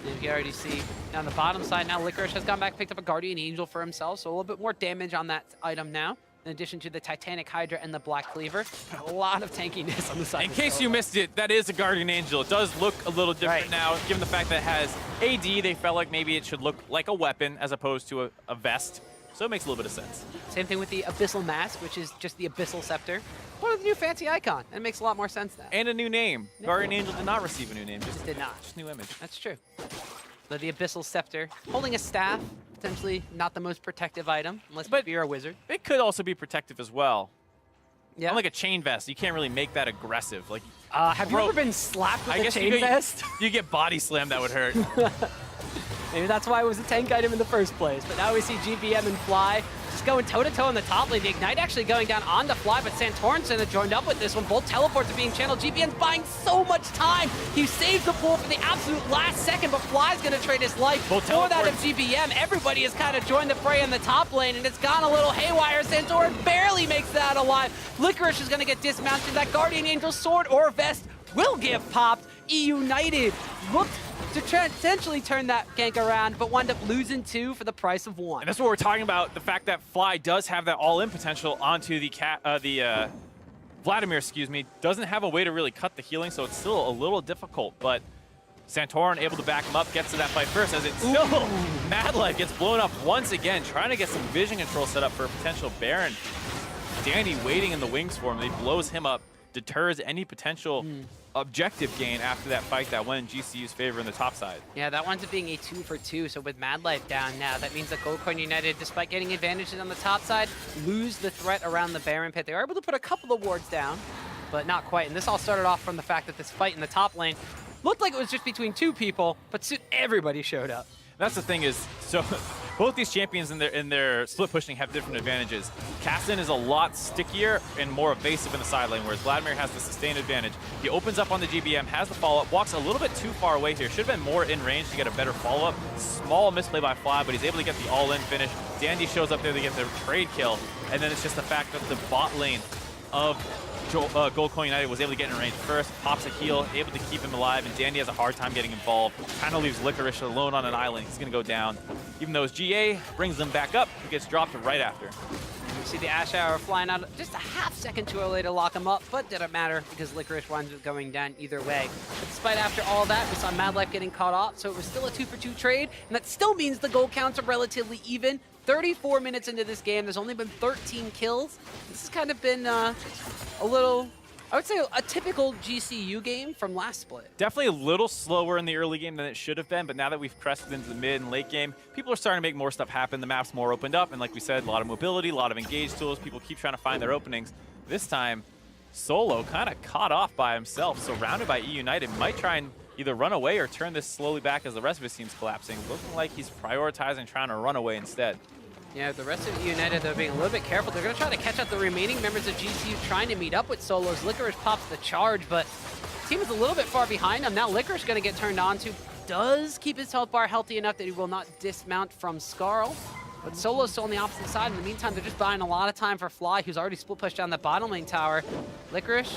And you already see down the bottom side now, Licorice has gone back, picked up a Guardian Angel for himself, so a little bit more damage on that item now. In addition to the Titanic Hydra and the Black Cleaver. A lot of tankiness on the side. In case you missed it, that is a Guardian Angel. It does look a little different now, given the fact that it has AD. They felt like maybe it should look like a weapon as opposed to a vest. So it makes a little bit of sense. Same thing with the Abyssal Mask, which is just the Abyssal Scepter. What a new fancy icon. It makes a lot more sense now. And a new name. Yeah. Guardian Angel did not receive a new name. Just did not. Just new image. That's true. So the Abyssal Scepter, holding a staff, potentially not the most protective item, unless you're a wizard. It could also be protective as well. Yeah. Unlike a chain vest, you can't really make that aggressive. Like, have you ever been slapped with a chain vest? You get body slammed, that would hurt. Maybe that's why it was a tank item in the first place. But now we see GBM and Fly just going toe-to-toe in the top lane. The Ignite actually going down on the Fly, but Santorin's joined up with this one. Both teleports are being channeled. GBM's buying so much time. He saves the pull for the absolute last second, but Fly's going to trade his life for that of GBM. Everybody has kind of joined the fray in the top lane, and it's gone a little haywire. Santorin barely makes that alive. Licorice is going to get dismounted. That Guardian Angel sword or vest will get popped. eUnited looked to potentially turn that gank around, but wound up losing 2 for the price of 1. And that's what we're talking about, the fact that Fly does have that all-in potential onto the Vladimir, doesn't have a way to really cut the healing, so it's still a little difficult, but Santorin able to back him up, gets to that fight first, as it's still Mad Life gets blown up once again, trying to get some vision control set up for a potential Baron. Danny waiting in the wings for him, he blows him up, deters any potential objective gain after that fight that went in GCU's favor in the top side. Yeah, that winds up being a 2 for 2, so with Mad Life down now, that means that Goldcoin United, despite getting advantages on the top side, lose the threat around the Baron pit. They were able to put a couple of wards down, but not quite. And this all started off from the fact that this fight in the top lane looked like it was just between 2 people, but soon everybody showed up. That's the thing is, so both these champions in their split pushing have different advantages. Caston is a lot stickier and more evasive in the side lane, whereas Vladimir has the sustained advantage. He opens up on the GBM, has the follow-up, walks a little bit too far away here. Should have been more in range to get a better follow-up. Small misplay by Fly, but he's able to get the all-in finish. Dandy shows up there to get the trade kill, and then it's just the fact that the bot lane of Gold Coin United was able to get in range first, pops a heal, able to keep him alive, and Dandy has a hard time getting involved. Kind of leaves Licorice alone on an island. He's going to go down. Even though his GA brings them back up, he gets dropped right after. You see the Ash Hour flying out just a half second too early to lock him up, but didn't matter because Licorice winds up going down either way. But despite after all that, we saw Mad Life getting caught off, so it was still a 2-for-2 trade, and that still means the gold counts are relatively even. 34 minutes into this game, there's only been 13 kills. This has kind of been a little, I would say, a typical GCU game from last split. Definitely a little slower in the early game than it should have been, but now that we've crested into the mid and late game, people are starting to make more stuff happen. The map's more opened up, and like we said, a lot of mobility, a lot of engage tools. People keep trying to find their openings. This time, Solo kind of caught off by himself, surrounded by eUnited, might try and either run away or turn this slowly back as the rest of his team's collapsing. Looking like he's prioritizing trying to run away instead. Yeah, the rest of eUnited, they're being a little bit careful. They're going to try to catch up the remaining members of GCU trying to meet up with Solos. Licorice pops the charge, but the team is a little bit far behind him. Now Licorice going to get turned on to. Does keep his health bar healthy enough that he will not dismount from Skarl. But Solo's still on the opposite side. In the meantime, they're just buying a lot of time for Fly, who's already split pushed down the bottom lane tower. Licorice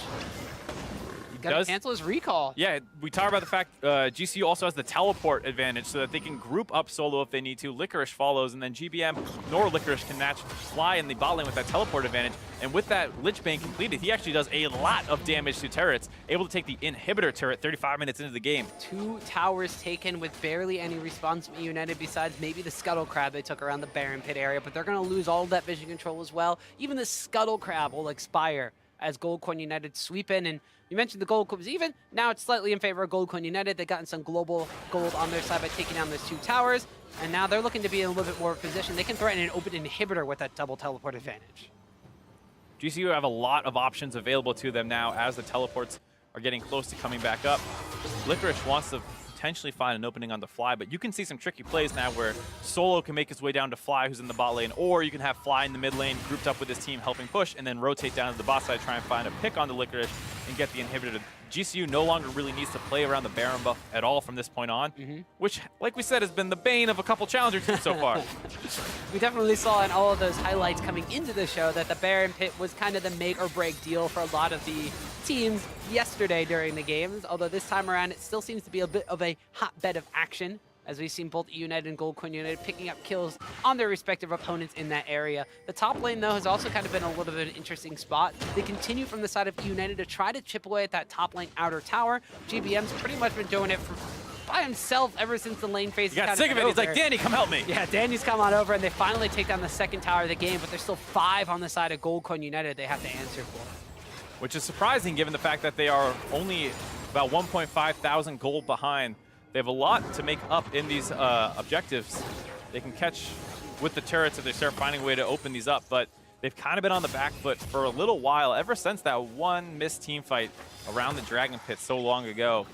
got to cancel his recall. Yeah, we talk about the fact GCU also has the teleport advantage so that they can group up Solo if they need to. Licorice follows, and then GBM nor Licorice can match Fly in the bot lane with that teleport advantage. And with that Lich Bane completed, he actually does a lot of damage to turrets, able to take the inhibitor turret 35 minutes into the game. 2 towers taken with barely any response from eUnited besides maybe the Scuttle Crab they took around the Baron Pit area, but they're going to lose all of that vision control as well. Even the Scuttle Crab will expire as Gold Coin United sweep in. And you mentioned the gold was even. Now it's slightly in favor of Gold Coin United. They've gotten some global gold on their side by taking down those 2 towers. And now they're looking to be in a little bit more of a position. They can threaten an open inhibitor with that double teleport advantage. GCU have a lot of options available to them now as the teleports are getting close to coming back up. Licorice wants to potentially find an opening on the Fly, but you can see some tricky plays now where Solo can make his way down to Fly, who's in the bot lane, or you can have Fly in the mid lane grouped up with his team helping push, and then rotate down to the bot side, try and find a pick on the Licorice and get the inhibitor. GCU no longer really needs to play around the Baron buff at all from this point on, which, like we said, has been the bane of a couple challenger teams so far. We definitely saw in all of those highlights coming into the show that the Baron Pit was kind of the make or break deal for a lot of the teams yesterday during the games, although this time around it still seems to be a bit of a hotbed of action, as we've seen both eUnited and Gold Coin United picking up kills on their respective opponents in that area. The top lane, though, has also kind of been a little bit of an interesting spot. They continue from the side of eUnited to try to chip away at that top lane outer tower. GBM's pretty much been doing it by himself ever since the lane phase. He got sick of it. He's like, Danny, come help me. Yeah, Danny's come on over, and they finally take down the second tower of the game, but there's still 5 on the side of Gold Coin United they have to answer for. Which is surprising given the fact that they are only about 1.5 thousand gold behind. They have a lot to make up in these objectives. They can catch with the turrets if they start finding a way to open these up, but they've kind of been on the back foot for a little while, ever since that one missed team fight around the Dragon Pit so long ago.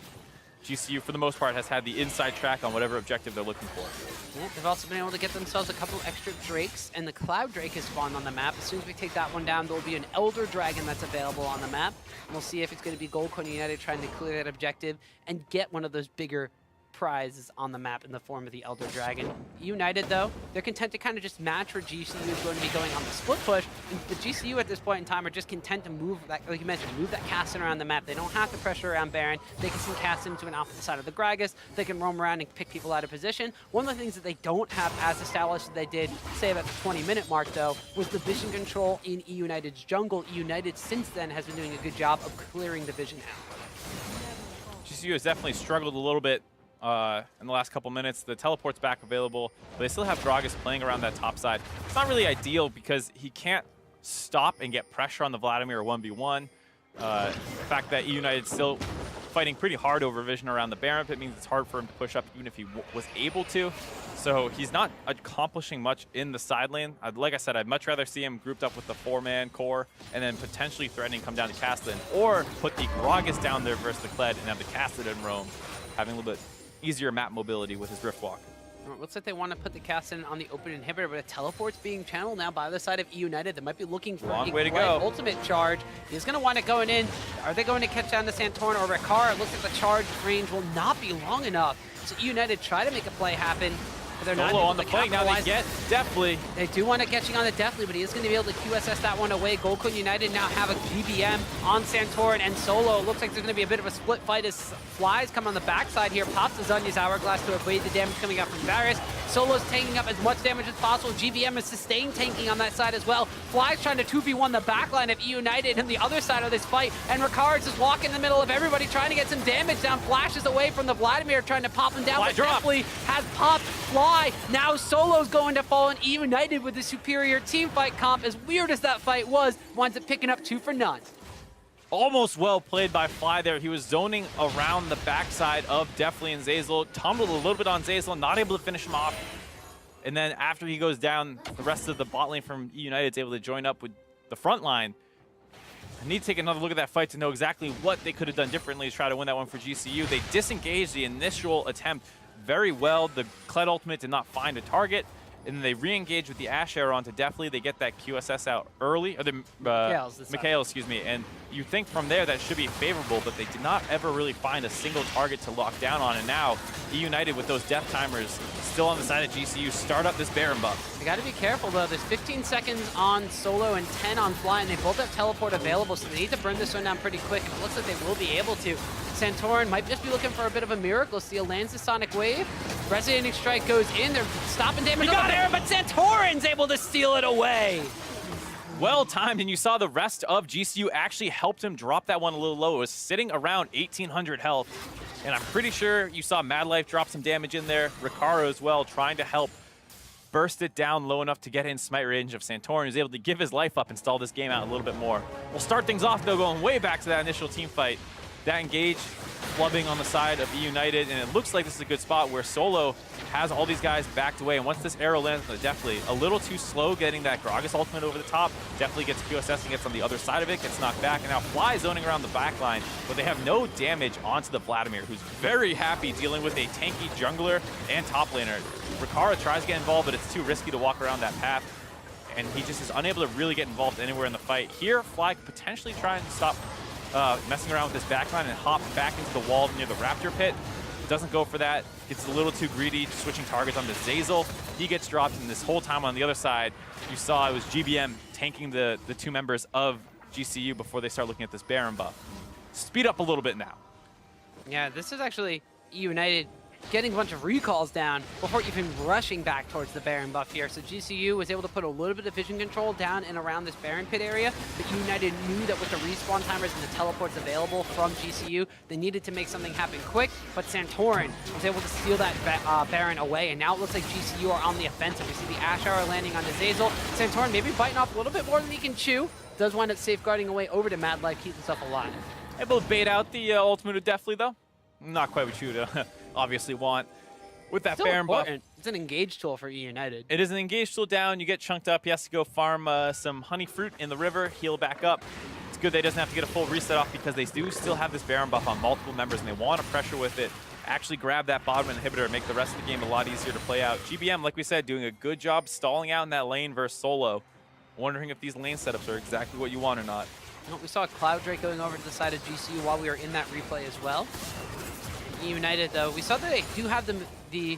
GCU, for the most part, has had the inside track on whatever objective they're looking for. Yeah, they've also been able to get themselves a couple extra Drakes, and the Cloud Drake has spawned on the map. As soon as we take that one down, there will be an Elder Dragon that's available on the map. And we'll see if it's going to be Gold Coin United trying to clear that objective and get one of those bigger prizes on the map in the form of the Elder Dragon. United, though, they're content to kind of just match where GCU is going to be going on the split push. And the GCU at this point in time are just content to move that, like you mentioned, move that Caston around the map. They don't have to pressure around Baron. They can send Caston to an opposite side of the Gragas. They can roam around and pick people out of position. One of the things that they don't have as established as they did, say, about the 20-minute mark, though, was the vision control in eUnited's jungle. eUnited, since then, has been doing a good job of clearing the vision out. GCU has definitely struggled a little bit in the last couple minutes. The teleport's back available, but they still have Gragas playing around that top side. It's not really ideal because he can't stop and get pressure on the Vladimir 1v1. The fact that eUnited's still fighting pretty hard over vision around the Baron Pit means it's hard for him to push up even if he was able to. So he's not accomplishing much in the side lane. Like I said, I'd much rather see him grouped up with the 4-man core and then potentially threatening to come down to Castlin, or put the Gragas down there versus the Kled and have the Castlin roam, having a little bit easier map mobility with his Rift Walk. Looks like they want to put the cast in on the open inhibitor, but a teleport's being channeled now by the side of eUnited. They might be looking for Long a way to great go. ultimate charge. He's going to want it going in. Are they going to catch down to Santorin or Ricard? It looks like the charge range will not be long enough. So eUnited try to make a play happen. They're not Solo able on the to flank. Now they capitalize. get Deathly. They do want to catching on the Deathly, but he is going to be able to QSS that one away. Golden United now have a GBM on Santorin and Solo. It looks like there's going to be a bit of a split fight as Flies come on the backside here. Pops the Zunya's Hourglass to evade the damage coming out from Varus. Solo's taking up as much damage as possible. GBM is sustained tanking on that side as well. Flies trying to 2v1 the backline of eUnited and the other side of this fight. And Ricard's just walking in the middle of everybody trying to get some damage down. Flashes away from the Vladimir trying to pop him down. Fly But drop. Deathly has popped Fly. Now Solo's going to fall, and eUnited with the superior team fight comp, as weird as that fight was, winds up picking up 2 for none. Almost well played by Fly there. He was zoning around the backside of Deathly and Zeyzal. Tumbled a little bit on Zeyzal, not able to finish him off. And then after he goes down, the rest of the bot lane from eUnited is able to join up with the front line. I need to take another look at that fight to know exactly what they could have done differently to try to win that one for GCU. They disengaged the initial attempt very well. The Kled ultimate did not find a target. And then they re-engage with the Ash Arrow onto Deathly. They get that QSS out early, or the Mikhail, excuse me. And you think from there that should be favorable, but they did not ever really find a single target to lock down on. And now eUnited with those death timers still on the side of GCU start up this Baron buff. They got to be careful though. There's 15 seconds on Solo and 10 on Fly, and they both have teleport available, so they need to burn this one down pretty quick. It looks like they will be able to. Santorin might just be looking for a bit of a miracle steal. Lands the Sonic Wave. Resonating Strike goes in. They're stopping damage on the Baron, but Santorin's able to steal it away. Well timed, and you saw the rest of GCU actually helped him drop that one a little low. It was sitting around 1,800 health, and I'm pretty sure you saw Mad Life drop some damage in there. Ricaro as well, trying to help burst it down low enough to get in smite range of Santorin. He was able to give his life up and stall this game out a little bit more. We'll start things off, though, going way back to that initial team fight. That engage, flubbing on the side of eUnited, and it looks like this is a good spot where Solo has all these guys backed away, and once this arrow lands on the Deathly, a little too slow getting that Gragas ultimate over the top. Deathly gets QSS and gets on the other side of it, gets knocked back, and now Fly zoning around the back line, but they have no damage onto the Vladimir, who's very happy dealing with a tanky jungler and top laner. Ricaro tries to get involved, but it's too risky to walk around that path, and he just is unable to really get involved anywhere in the fight. Here, Fly could potentially try and stop messing around with this backline and hop back into the wall near the Raptor pit. Doesn't go for that. Gets a little too greedy, switching targets onto Zeyzal. He gets dropped, and this whole time on the other side, you saw it was GBM tanking the two members of GCU before they start looking at this Baron buff. Speed up a little bit now. Yeah, this is actually eUnited getting a bunch of recalls down before even rushing back towards the Baron buff here. So GCU was able to put a little bit of vision control down and around this Baron pit area, but eUnited knew that with the respawn timers and the teleports available from GCU, they needed to make something happen quick, but Santorin was able to steal that Baron away, and now it looks like GCU are on the offensive. We see the Ash Arrow landing on Zeyzal. Santorin maybe biting off a little bit more than he can chew. Does wind up safeguarding away over to Mad Life, keep himself alive. Able to bait out the ultimate of Deathly, though. Not quite what you'd obviously want. With that Still Baron buff, important. It's an engage tool for eUnited. it is an engage tool down. You get chunked up. He has to go farm some honey fruit in the river, heal back up. It's good that he doesn't have to get a full reset off because they do still have this Baron buff on multiple members, and they want to pressure with it. Actually grab that bottom inhibitor and make the rest of the game a lot easier to play out. GBM, like we said, doing a good job stalling out in that lane versus Solo. Wondering if these lane setups are exactly what you want or not. We saw Cloud Drake going over to the side of GCU while we were in that replay as well. eUnited, though, we saw that they do have the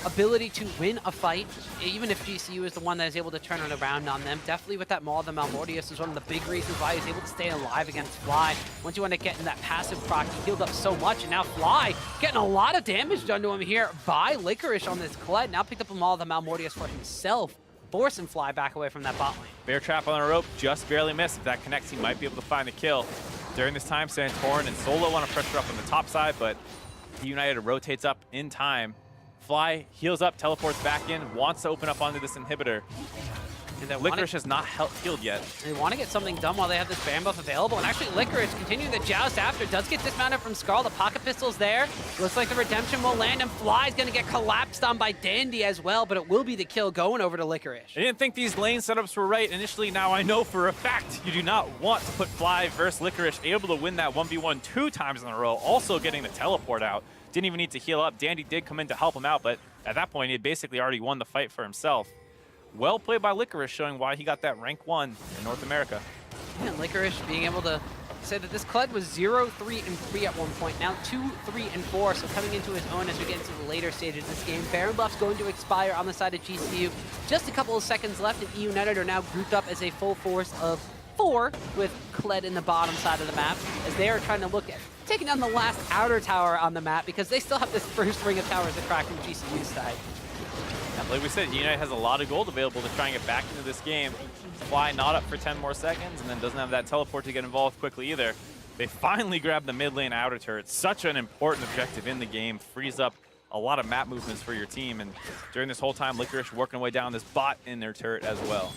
ability to win a fight, even if GCU is the one that is able to turn it around on them. Definitely with that Maul of the Malmortius is one of the big reasons why he's able to stay alive against Fly. Once you want to get in that passive proc, he healed up so much, and now Fly getting a lot of damage done to him here by Licorice on this Kled. Now picked up a Maul of the Malmortius for himself, forcing Fly back away from that bot lane. Bear trap on a rope, just barely missed. If that connects, he might be able to find the kill. During this time, Santorin and Solo want to pressure up on the top side, but eUnited rotates up in time. Fly heals up, teleports back in, wants to open up onto this inhibitor. Licorice has not healed yet. They want to get something done while they have this Baron buff available. And actually, Licorice continuing the joust after. Does get dismounted from Skarl. The pocket pistol's there. Looks like the redemption will land, and Fly's going to get collapsed on by Dandy as well, but it will be the kill going over to Licorice. I didn't think these lane setups were right initially. Now I know for a fact you do not want to put Fly versus Licorice, able to win that 1v1 2 times in a row, also getting the teleport out. didn't even need to heal up. Dandy did come in to help him out, but at that point, he had basically already won the fight for himself. Well played by Licorice, showing why he got that rank 1 in North America. Yeah, and Licorice being able to say that this Kled was 0, 3, and 3 at one point. Now 2, 3, and 4, so coming into his own as we get into the later stages of this game. Baron buff's going to expire on the side of GCU. Just a couple of seconds left, and eUnited are now grouped up as a full force of 4 with Kled in the bottom side of the map as they are trying to look at taking down the last outer tower on the map because they still have this first ring of towers to crack from GCU's side. Yeah, like we said, eUnited has a lot of gold available to try and get back into this game. Fly not up for 10 more seconds, and then doesn't have that teleport to get involved quickly either. They finally grab the mid lane outer turret. Such an important objective in the game. Frees up a lot of map movements for your team, and during this whole time, Licorice working away down this bot in their turret as well.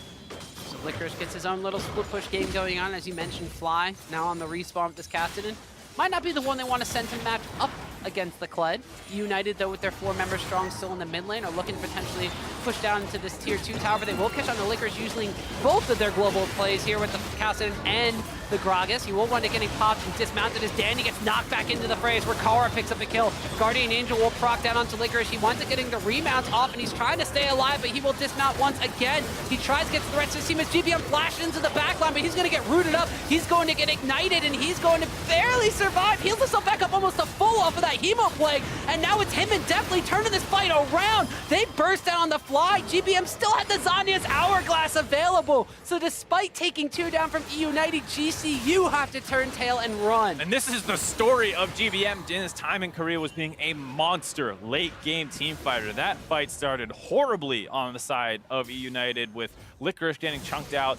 So Licorice gets his own little split push game going on. As you mentioned, Fly now on the respawn with this Cassidy. Might not be the one they want to send to match up against the Kled. United, though, with their 4 members strong still in the mid lane, are looking to potentially push down into this tier 2 tower, but they will catch on the Licorice using both of their global plays here with the Cassidy and the Gragas. He will wind up getting popped and dismounted as Danny gets knocked back into the fray as Rakara picks up a kill. Guardian Angel will proc down onto Licorice. He winds up getting the remounts off, and he's trying to stay alive, but he will dismount once again. He tries to get threats to his team as GBM flashed into the backline, but he's going to get rooted up. He's going to get ignited, and he's going to barely survive. Heals himself back up almost a full off of that Hemo Plague, and now it's him and Definitely turning this fight around. They burst out on the fly. GBM still had the Zanya's Hourglass available, so despite taking 2 down from eUnited, GCU have to turn tail and run. And this is the story of GBM. In his time in Korea was being a monster late game team fighter. That fight started horribly on the side of eUnited with Licorice getting chunked out,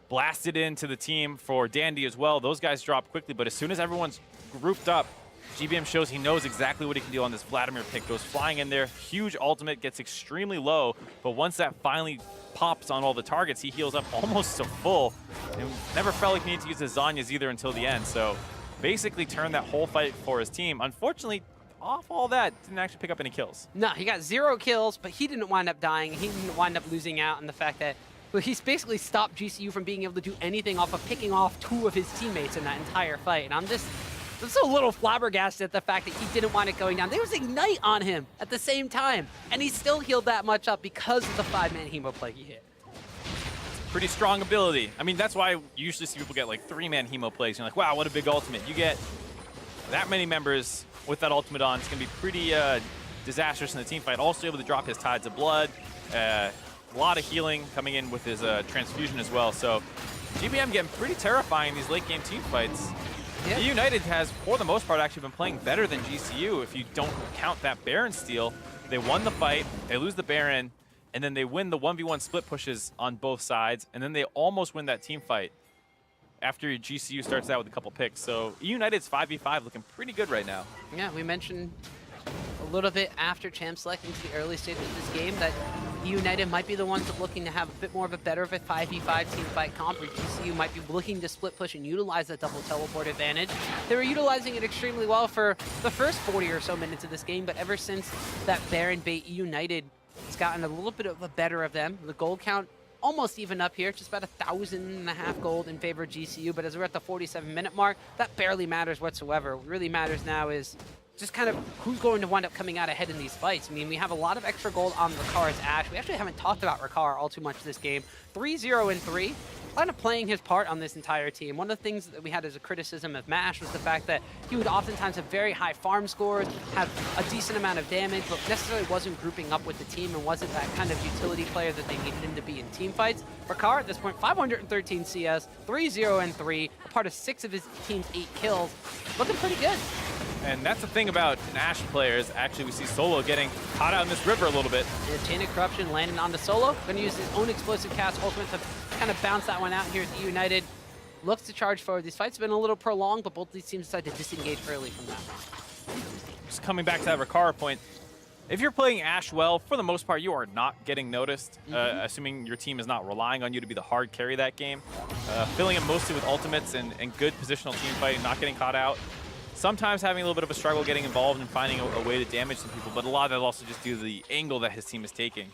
blasted into the team for Dandy as well. Those guys drop quickly, but as soon as everyone's grouped up, GBM shows he knows exactly what he can do on this Vladimir pick. Goes flying in there, huge ultimate, gets extremely low, but once that finally pops on all the targets, he heals up almost to full. And never felt like he needed to use his Zanyas either until the end, so basically turned that whole fight for his team. Unfortunately, off all that, didn't actually pick up any kills. No, he got 0 kills, but he didn't wind up dying. He didn't wind up losing out on the fact that he's basically stopped GCU from being able to do anything off of picking off 2 of his teammates in that entire fight. And I'm just a little flabbergasted at the fact that he didn't want it going down. There was Ignite on him at the same time, and he still healed that much up because of the 5-man Hemo Plague he hit. Pretty strong ability. I mean, that's why you usually see people get like 3-man Hemo Plagues. You're like, wow, what a big ultimate. You get that many members with that ultimate on, it's going to be pretty disastrous in the team fight. Also able to drop his Tides of Blood. A lot of healing coming in with his transfusion as well. So GBM getting pretty terrifying in these late game team fights. Yeah. eUnited has, for the most part, actually been playing better than GCU if you don't count that Baron steal. They won the fight, they lose the Baron, and then they win the 1v1 split pushes on both sides, and then they almost win that team fight after GCU starts out with a couple picks. So eUnited's 5v5 looking pretty good right now. Yeah, we mentioned a little bit after Champ Select into the early stages of this game that eUnited might be the ones looking to have a bit more of a better of a 5v5 team fight comp, where GCU might be looking to split push and utilize that double teleport advantage. They were utilizing it extremely well for the first 40 or so minutes of this game, but ever since that Baron bait, eUnited has gotten a little bit of a better of them. The gold count almost even up here, just about 1,500 gold in favor of GCU, but as we're at the 47-minute mark, that barely matters whatsoever. What really matters now is just kind of who's going to wind up coming out ahead in these fights. I mean, we have a lot of extra gold on Rakara's Ashe. We actually haven't talked about Rakara all too much this game. 3-0-3, kind of playing his part on this entire team. One of the things that we had as a criticism of MASH was the fact that he would oftentimes have very high farm scores, have a decent amount of damage, but necessarily wasn't grouping up with the team and wasn't that kind of utility player that they needed him to be in team fights. Rakara at this point, 513 CS, 3-0-3, a part of 6 of his team's 8 kills. Looking pretty good. And that's the thing about Ashe players. Actually, we see Solo getting caught out in this river a little bit. Yeah, Chain of Corruption landing onto Solo. Going to use his own explosive cast ultimate to kind of bounce that one out here at the eUnited. Looks to charge forward. These fights have been a little prolonged, but both these teams decide to disengage early from that. Just coming back to that Rakara point, if you're playing Ashe well, for the most part, you are not getting noticed, assuming your team is not relying on you to be the hard carry that game. Filling it mostly with ultimates and good positional team fighting, not getting caught out. Sometimes having a little bit of a struggle getting involved and finding a way to damage some people, but a lot of that also just due to the angle that his team is taking.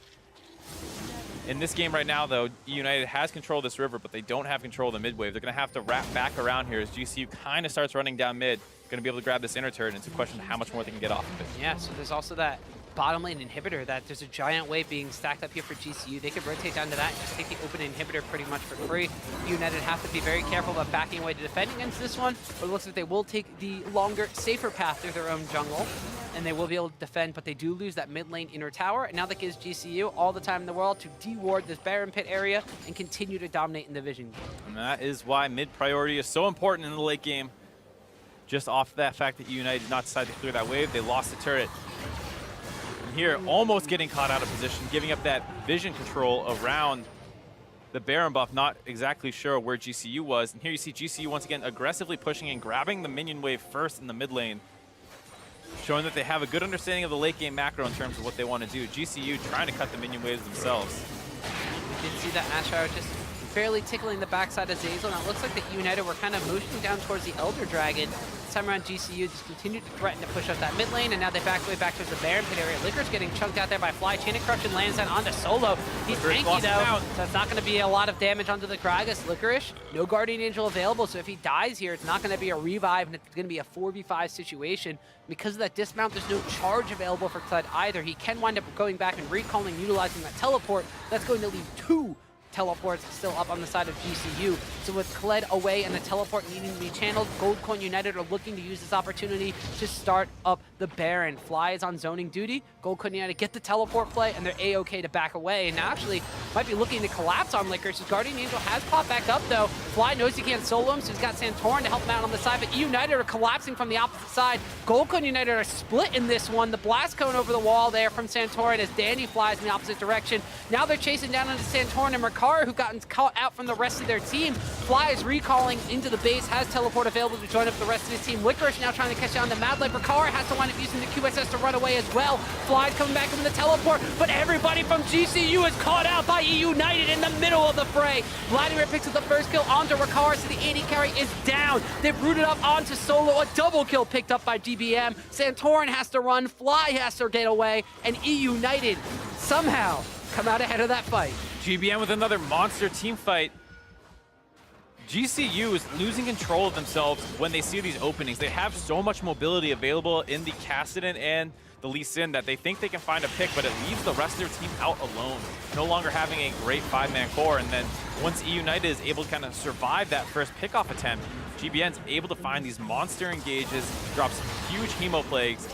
In this game right now, though, eUnited has control of this river, but they don't have control of the mid wave. They're going to have to wrap back around here as GCU kind of starts running down mid. Going to be able to grab this inner turret, and it's a question of how much more they can get off of it. Yeah, so there's also that bottom lane inhibitor that there's a giant wave being stacked up here for GCU. They could rotate down to that and just take the open inhibitor pretty much for free. eUnited have to be very careful about backing away to defend against this one, but it looks like they will take the longer, safer path through their own jungle, and they will be able to defend, but they do lose that mid lane inner tower, and now that gives GCU all the time in the world to deward this Baron Pit area and continue to dominate in the Vision game. And that is why mid priority is so important in the late game. Just off that fact that eUnited did not decide to clear that wave, they lost the turret. And here, almost getting caught out of position, giving up that vision control around the Baron buff, not exactly sure where GCU was. And here you see GCU once again aggressively pushing and grabbing the minion wave first in the mid lane, showing that they have a good understanding of the late game macro in terms of what they want to do. GCU trying to cut the minion waves themselves. We did see that Asher just barely tickling the backside of Zazel, and it looks like that eUnited were kind of motioning down towards the Elder Dragon. This time around, GCU just continued to threaten to push up that mid lane, and now they back away back towards the Baron Pit area. Liquor's getting chunked out there by Fly. Chain of Corruption lands down onto Solo. He's tanky though, so it's not going to be a lot of damage onto the Gragas. Licorice, no Guardian Angel available, so if he dies here, it's not going to be a revive, and it's going to be a 4v5 situation. Because of that dismount, there's no charge available for Kled either. He can wind up going back and recalling, utilizing that teleport. That's going to leave 2 teleports still up on the side of GCU. So with Kled away and the teleport needing to be channeled, Goldcoin United are looking to use this opportunity to start up the Baron. Fly is on zoning duty. Goldcoin United get the teleport play, and they're A-okay to back away. And now actually might be looking to collapse on Liquor. So Guardian Angel has popped back up though. Fly knows he can't solo him, so he's got Santorin to help him out on the side, but eUnited are collapsing from the opposite side. Goldcoin United are split in this one. The blast cone over the wall there from Santorin as Dandy flies in the opposite direction. Now they're chasing down into Santorin and Ricard, who've gotten caught out from the rest of their team. Fly is recalling into the base, has teleport available to join up the rest of his team. Licorice now trying to catch down to Mad Light. Ricard has to wind up using the QSS to run away as well. Fly's coming back in the teleport, but everybody from GCU is caught out by eUnited in the middle of the fray. Vladimir picks up the first kill onto Ricard, so the AD carry is down. They've rooted up onto Solo, a double kill picked up by GBM. Santorin has to run, Fly has to get away, and eUnited somehow come out ahead of that fight. GBM with another monster team fight. GCU is losing control of themselves when they see these openings. They have so much mobility available in the Kassadin and the Lee Sin that they think they can find a pick, but it leaves the rest of their team out alone, no longer having a great 5-man core. And then once eUnited is able to kind of survive that first pickoff attempt, GBN's able to find these monster engages, drops huge hemo plagues,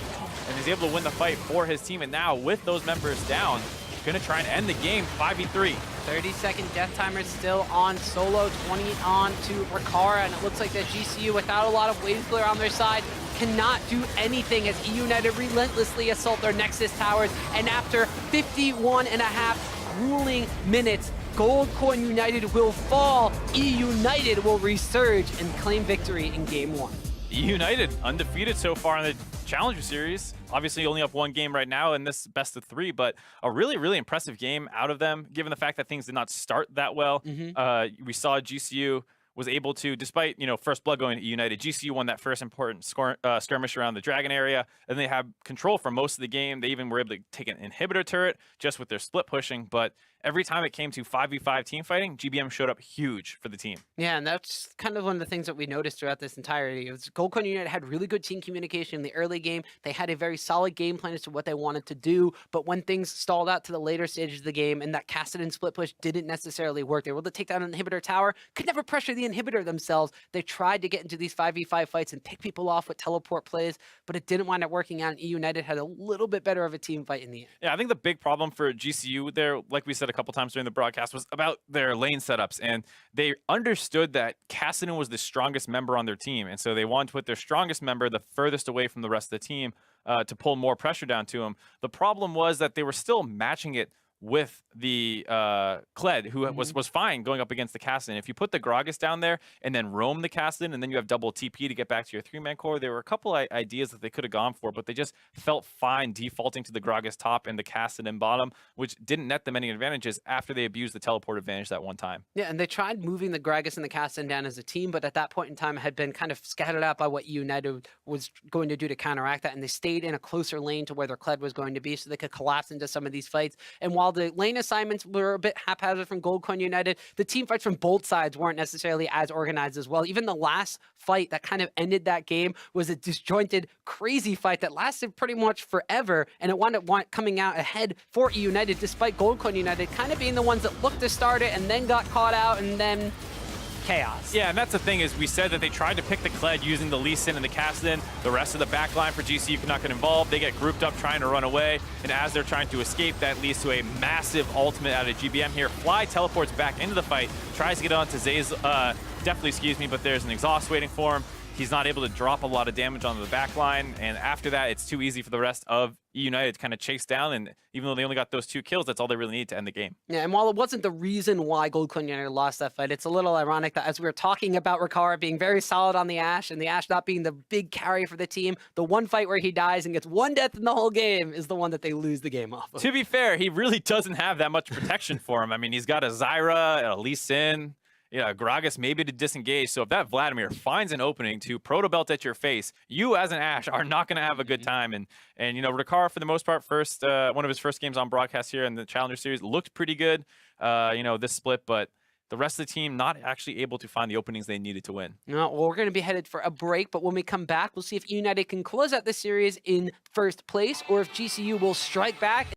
and is able to win the fight for his team. And now with those members down, gonna try and end the game 5v3. 30-second death timer still on Solo, 20 on to Ricard, and it looks like that GCU, without a lot of wave clear on their side, cannot do anything as eUnited relentlessly assault their Nexus towers, and after 51.5 grueling minutes, Goldcoin United will fall. eUnited will resurge and claim victory in Game 1. eUnited undefeated so far in the Challenger Series. Obviously only up 1 game right now in this best of 3, but a really, really impressive game out of them, given the fact that things did not start that well. We saw GCU was able to, despite, first blood going to eUnited, GCU won that first important skirmish around the Dragon area, and they had control for most of the game. They even were able to take an inhibitor turret just with their split pushing, but every time it came to 5v5 team fighting, GBM showed up huge for the team. Yeah, and that's kind of one of the things that we noticed throughout this entirety. It was Goldcoin United had really good team communication in the early game. They had a very solid game plan as to what they wanted to do, but when things stalled out to the later stages of the game and that Kassadin split push didn't necessarily work, they were able to take down an inhibitor tower, could never pressure the inhibitor themselves. They tried to get into these 5v5 fights and pick people off with teleport plays, but it didn't wind up working out, and eUnited had a little bit better of a team fight in the end. Yeah, I think the big problem for GCU there, like we said a couple times during the broadcast, was about their lane setups, and they understood that Kassadin was the strongest member on their team, and so they wanted to put their strongest member the furthest away from the rest of the team to pull more pressure down to him. The problem was that they were still matching it with the Kled, who was fine going up against the Kassadin. If you put the Gragas down there and then roam the Kassadin, and then you have double TP to get back to your 3-man core, there were a couple ideas that they could have gone for, but they just felt fine defaulting to the Gragas top and the Kassadin bottom, which didn't net them any advantages after they abused the teleport advantage that one time. Yeah, and they tried moving the Gragas and the Kassadin down as a team, but at that point in time had been kind of scattered out by what eUnited was going to do to counteract that, and they stayed in a closer lane to where their Kled was going to be so they could collapse into some of these fights. And while while the lane assignments were a bit haphazard from Gold Coin United, the team fights from both sides weren't necessarily as organized as well. Even the last fight that kind of ended that game was a disjointed, crazy fight that lasted pretty much forever, and it wound up coming out ahead for eUnited, despite Gold Coin United kind of being the ones that looked to start it and then got caught out, and then chaos. Yeah, and that's the thing is we said that they tried to pick the Kled using the Lee Sin and the Kassadin. The rest of the backline for GCU could not get involved. They get grouped up trying to run away, and as they're trying to escape, that leads to a massive ultimate out of GBM here. Fly teleports back into the fight, tries to get onto Zay's, definitely, excuse me, but there's an exhaust waiting for him. He's not able to drop a lot of damage onto the back line, and after that, it's too easy for the rest of eUnited to kind of chase down, and even though they only got those 2 kills, that's all they really need to end the game. Yeah, and while it wasn't the reason why Gold Coin United lost that fight, it's a little ironic that as we were talking about Riccara being very solid on the Ashe, and the Ashe not being the big carry for the team, the one fight where he dies and gets 1 death in the whole game is the one that they lose the game off of. To be fair, he really doesn't have that much protection for him. I mean, he's got a Zyra, a Lee Sin, yeah, Gragas maybe to disengage. So if that Vladimir finds an opening to proto belt at your face, you as an Ashe are not going to have a good time. And you know, Riccara for the most part, one of his first games on broadcast here in the Challenger Series looked pretty good. You know, this split, but the rest of the team not actually able to find the openings they needed to win. No, well, we're going to be headed for a break, but when we come back, we'll see if eUnited can close out the series in first place or if GCU will strike back.